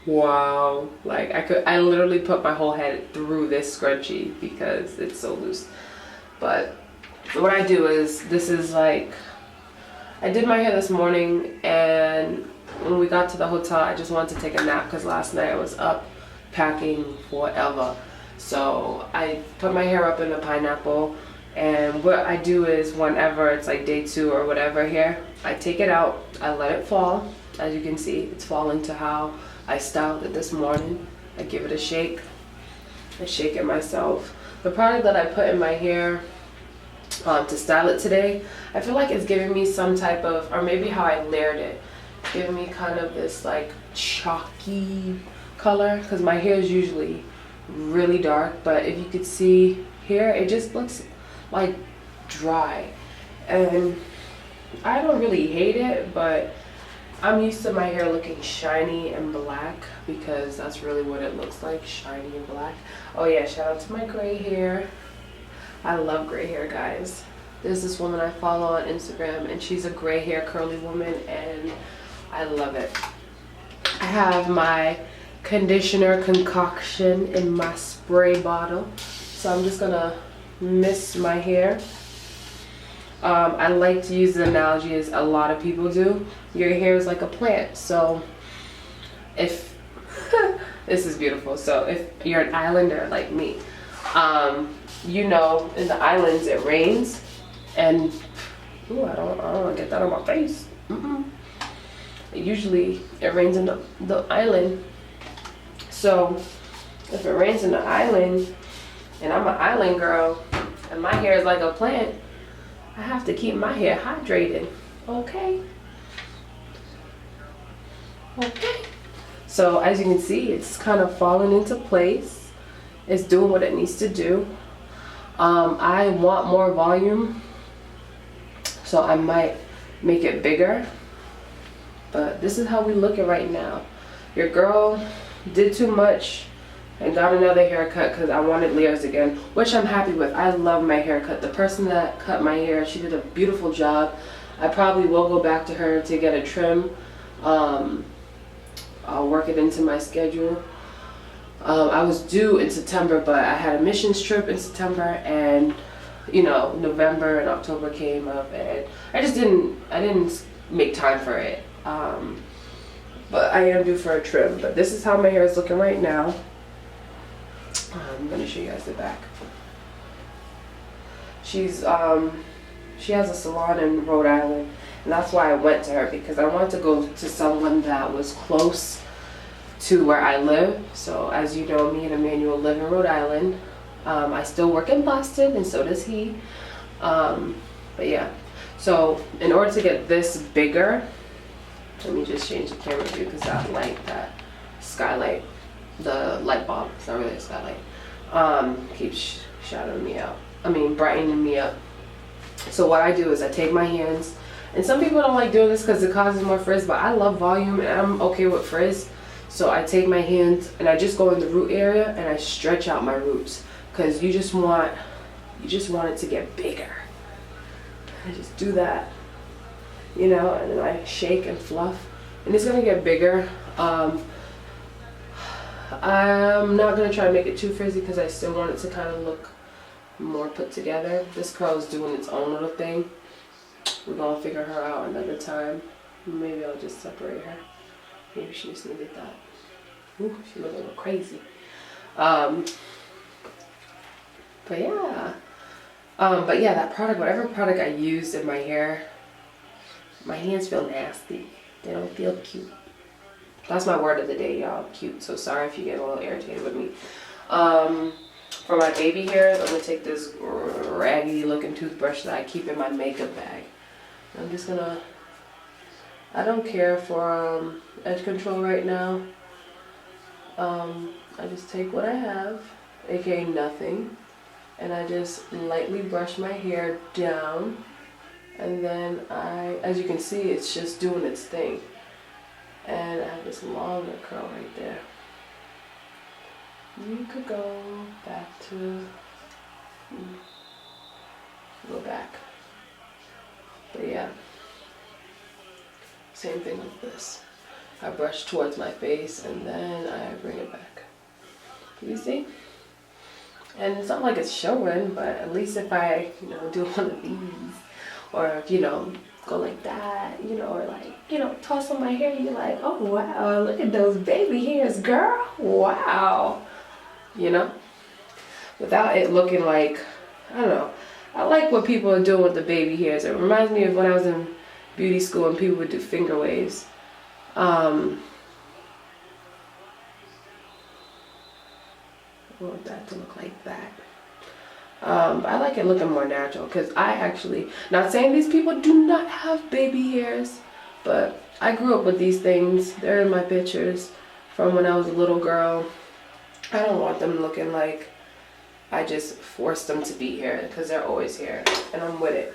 Wow. Like I literally put my whole head through this scrunchie because it's so loose. But what I do is, this is like, I did my hair this morning, and when we got to the hotel, I just wanted to take a nap because last night I was up packing forever. So I put my hair up in a pineapple, and what I do is whenever it's like day 2 or whatever here, I take it out, I let it fall. As you can see, it's falling to how I styled it this morning. I give it a shake. I shake it myself. The product that I put in my hair to style it today, I feel like it's giving me some type of, or maybe how I layered it, giving me kind of this like chalky color, because my hair is usually really dark, but if you could see here, it just looks like dry, and I don't really hate it, but I'm used to my hair looking shiny and black because that's really what it looks like, shiny and black. Oh yeah, shout out to my gray hair. I love gray hair, guys. There's this woman I follow on Instagram, and she's a gray hair curly woman, and I love it. I have my conditioner concoction in my spray bottle, so I'm just gonna mist my hair. I like to use the analogy as a lot of people do. Your hair is like a plant, so if this is beautiful, so if you're an islander like me, you know, in the islands it rains, and ooh, I don't want to get that on my face. Usually it rains in the island, so if it rains in the island and I'm an island girl and my hair is like a plant, I have to keep my hair hydrated. Okay. So as you can see, it's kind of falling into place. It's doing what it needs to do. I want more volume, so I might make it bigger, but this is how we looking right now. Your girl did too much and got another haircut because I wanted layers again, which I'm happy with. I love my haircut. The person that cut my hair, she did a beautiful job. I probably will go back to her to get a trim. I'll work it into my schedule. I was due in September, but I had a missions trip in September, and you know, November and October came up, and I didn't make time for it. But I am due for a trim. But this is how my hair is looking right now. I'm gonna show you guys the back. She has a salon in Rhode Island, and that's why I went to her, because I wanted to go to someone that was close to where I live. So as you know, me and Emmanuel live in Rhode Island. I still work in Boston, and so does he. But yeah, so in order to get this bigger, let me just change the camera view because that skylight, the light bulb, it's not really a skylight, keeps shadowing me out. Brightening me up. So what I do is I take my hands, and some people don't like doing this because it causes more frizz, but I love volume and I'm okay with frizz. So I take my hands and I just go in the root area and I stretch out my roots, because you just want it to get bigger. I just do that, you know, and then I shake and fluff, and it's gonna get bigger. I'm not gonna try to make it too frizzy because I still want it to kind of look more put together. This curl is doing its own little thing. We're gonna figure her out another time. Maybe I'll just separate her. Maybe she just needed that. Ooh, she looked a little crazy. But yeah. That product, whatever product I used in my hair, my hands feel nasty. They don't feel cute. That's my word of the day, y'all. Cute. So sorry if you get a little irritated with me. For my baby hairs, I'm gonna take this raggy looking toothbrush that I keep in my makeup bag. I'm just gonna, I don't care for edge control right now. I just take what I have, aka nothing, and I just lightly brush my hair down, and then as you can see, it's just doing its thing. And I have this longer curl right there. you could go back to, go back. But yeah, same thing with this. I brush towards my face and then I bring it back. You see? And it's not like it's showing, but at least if I, do one of these, or, go like that, or like, toss on my hair, you're like, oh wow, look at those baby hairs, girl. Wow. Without it looking like, I don't know. I like what people are doing with the baby hairs. It reminds me of when I was in beauty school and people would do finger waves. I want that to look like that. But I like it looking more natural because I actually, not saying these people do not have baby hairs, but I grew up with these things. They're in my pictures from when I was a little girl. I don't want them looking like I just forced them to be here because they're always here and I'm with it.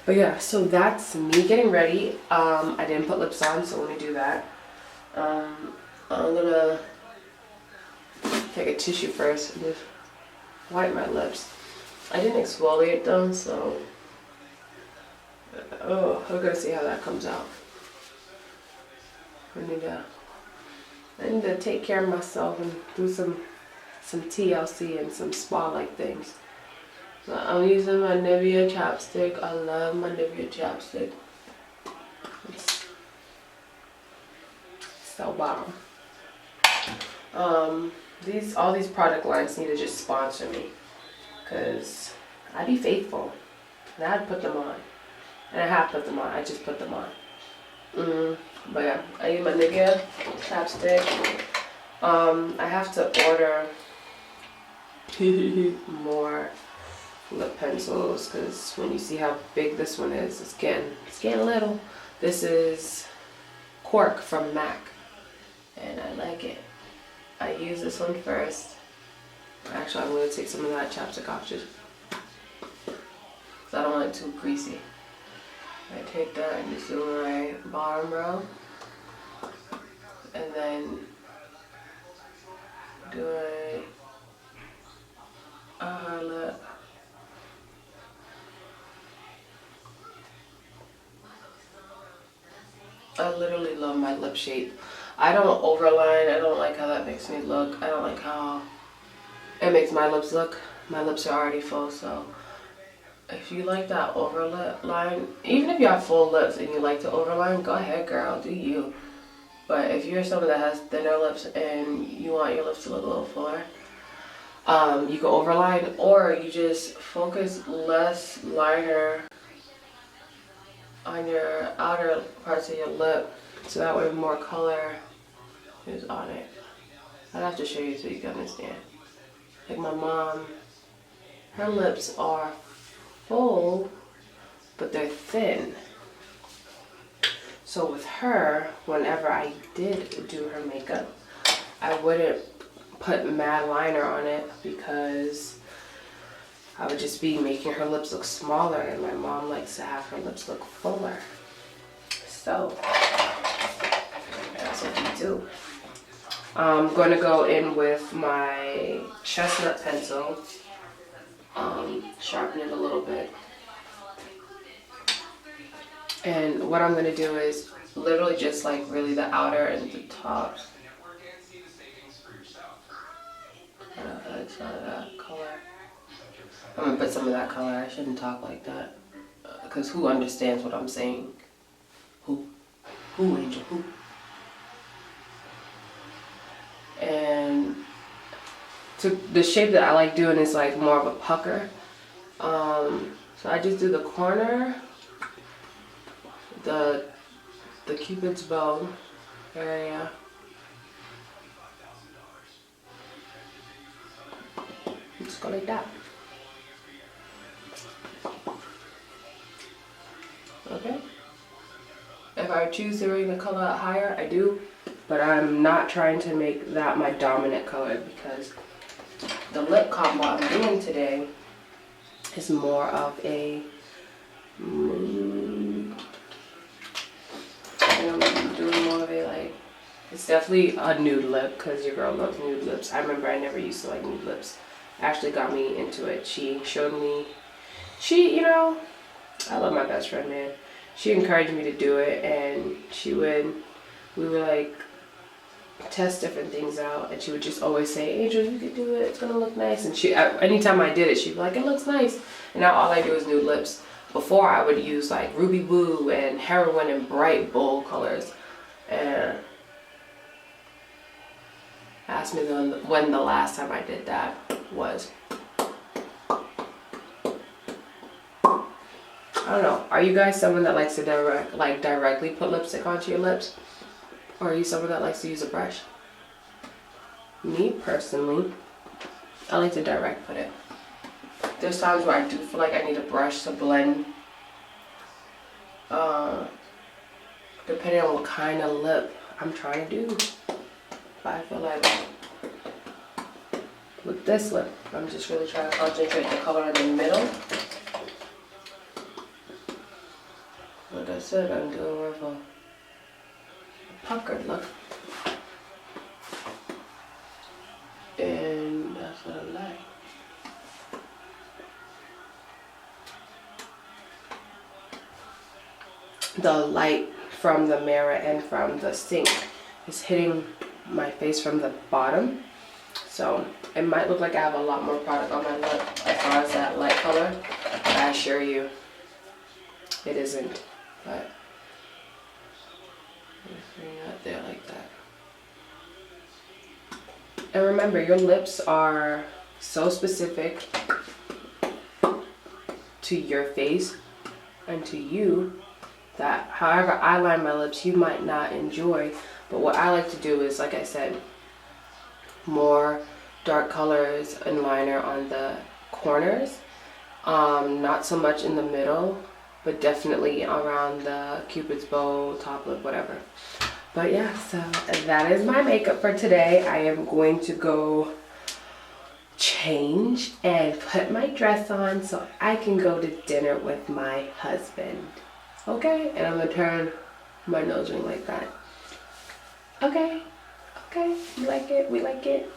But yeah, so that's me getting ready. I didn't put lips on, so let me do that. I'm gonna take a tissue first and just wipe my lips. I didn't exfoliate them, so we're gonna see how that comes out. I need to take care of myself and do some TLC and some spa-like things. So I'm using my Nivea chapstick. I love my Nivea chapstick. It's so bomb. All these product lines need to just sponsor me, cause I be faithful and I put them on, and I have put them on. I just put them on. But yeah, I use my Nivea chapstick. I have to order more lip pencils because when you see how big this one is, it's getting little. This is Cork from MAC, and I like it. I use this one first. Actually, I'm going to take some of that chapstick off just because I don't want it too greasy. I take that and just do my bottom row, and then do a hard lip. I literally love my lip shape. I don't overline. I don't like how that makes me look. I don't like how it makes my lips look. My lips are already full, so if you like that overline, even if you have full lips and you like to overline, go ahead, girl, do you. But if you're someone that has thinner lips and you want your lips to look a little fuller, you can overline, or you just focus less liner on your outer parts of your lip, so that way more color is on it. I'd have to show you so you can understand. Like my mom, her lips are full, but they're thin. So with her, whenever I did do her makeup, I wouldn't put matte liner on it because I would just be making her lips look smaller, and my mom likes to have her lips look fuller. So that's what we do. I'm going to go in with my chestnut pencil, sharpen it a little bit. And what I'm going to do is literally just like really the outer and the tops. It's not that color. I'm going to put some of that color. I shouldn't talk like that. Because who understands what I'm saying? Who? Who, Angel? Who? And so the shape that I like doing is like more of a pucker. So I just do the corner, the Cupid's bow area. Just go like that. Okay. If I choose to bring the color out higher, I do, but I'm not trying to make that my dominant color because the lip combo I'm doing today is more of a I'm doing more of a like It's definitely a nude lip because your girl loves nude lips. I remember I never used to like nude lips. Ashley got me into it. She showed me, you know, I love my best friend, man. She encouraged me to do it, and we would like test different things out, and she would just always say, Angel, you could do it, it's gonna look nice. And anytime I did it, she'd be like, it looks nice. And now all I do is nude lips. Before I would use like Ruby Woo and Heroin and bright bold colors. And ask me when the last time I did that was. I don't know. Are you guys someone that likes to directly put lipstick onto your lips? Or are you someone that likes to use a brush? Me personally, I like to direct put it. There's times where I do feel like I need a brush to blend, depending on what kind of lip I'm trying to do. But I feel like with this lip, I'm just really trying to concentrate the color in the middle. Like I said, I'm doing more of a puckered look. And that's what I like. The light from the mirror and from the sink is hitting my face from the bottom. So it might look like I have a lot more product on my lip as far as that light color. But I assure you, it isn't. But bring it out there like that. And remember, your lips are so specific to your face and to you that however I line my lips, you might not enjoy. But what I like to do is, like I said, more dark colors and liner on the corners. Not so much in the middle, but definitely around the Cupid's bow, top lip, whatever. But yeah, so that is my makeup for today. I am going to go change and put my dress on so I can go to dinner with my husband. Okay? And I'm gonna turn my nose ring like that. Okay? Okay? You like it? We like it?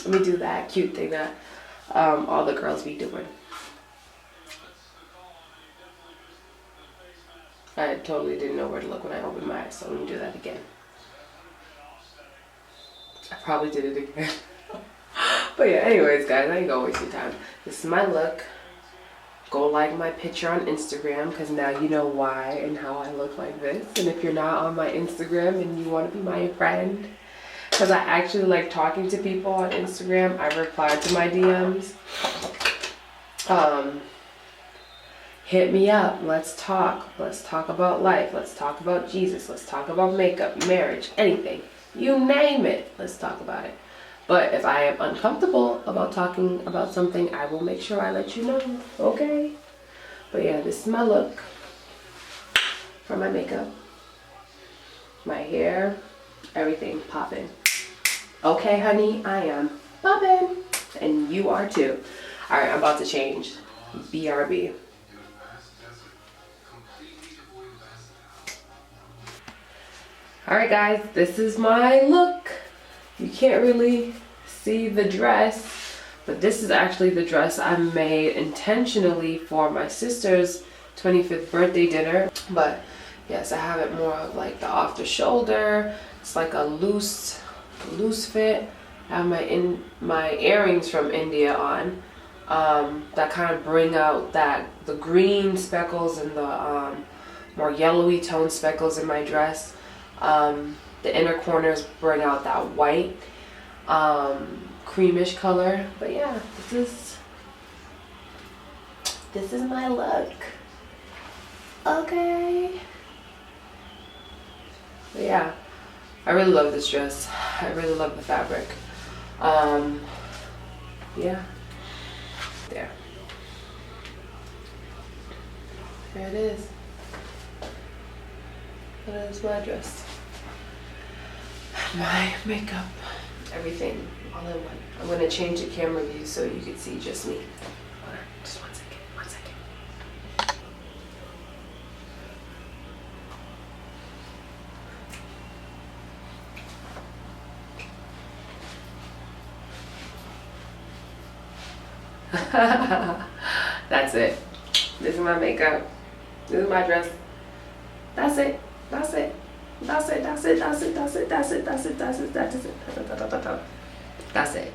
Let me do that cute thing that all the girls be doing. I totally didn't know where to look when I opened my eyes, so let me do that again. I probably did it again. But yeah, anyways, guys, I ain't gonna waste your time. This is my look. Go like my picture on Instagram, because now you know why and how I look like this. And if you're not on my Instagram and you want to be my friend, because I actually like talking to people on Instagram, I reply to my DMs. Hit me up. Let's talk. Let's talk about life. Let's talk about Jesus. Let's talk about makeup, marriage, anything. You name it. Let's talk about it. But if I am uncomfortable about talking about something, I will make sure I let you know. Okay? But yeah, this is my look for my makeup. My hair, everything popping. Okay, honey, I am popping. And you are too. Alright, I'm about to change. BRB. Alright guys, this is my look. You can't really see the dress, but this is actually the dress I made intentionally for my sister's 25th birthday dinner. But yes, I have it more of like the off the shoulder. It's like a loose fit. I have my earrings from India on that kind of bring out the green speckles and the more yellowy tone speckles in my dress. The inner corners bring out that white, creamish color. But yeah, this is my look. Okay. But yeah, I really love this dress. I really love the fabric. Yeah. There it is. That is my dress. My makeup, everything, all in one. I'm going to change the camera view so you can see just me. Hold on, just 1 second, 1 second. That's it. This is my makeup. This is my dress. That's it. That's it. That's it. That's it. That's it. That's it. That's it. That's it. That's it. That's it. That's it. That's it.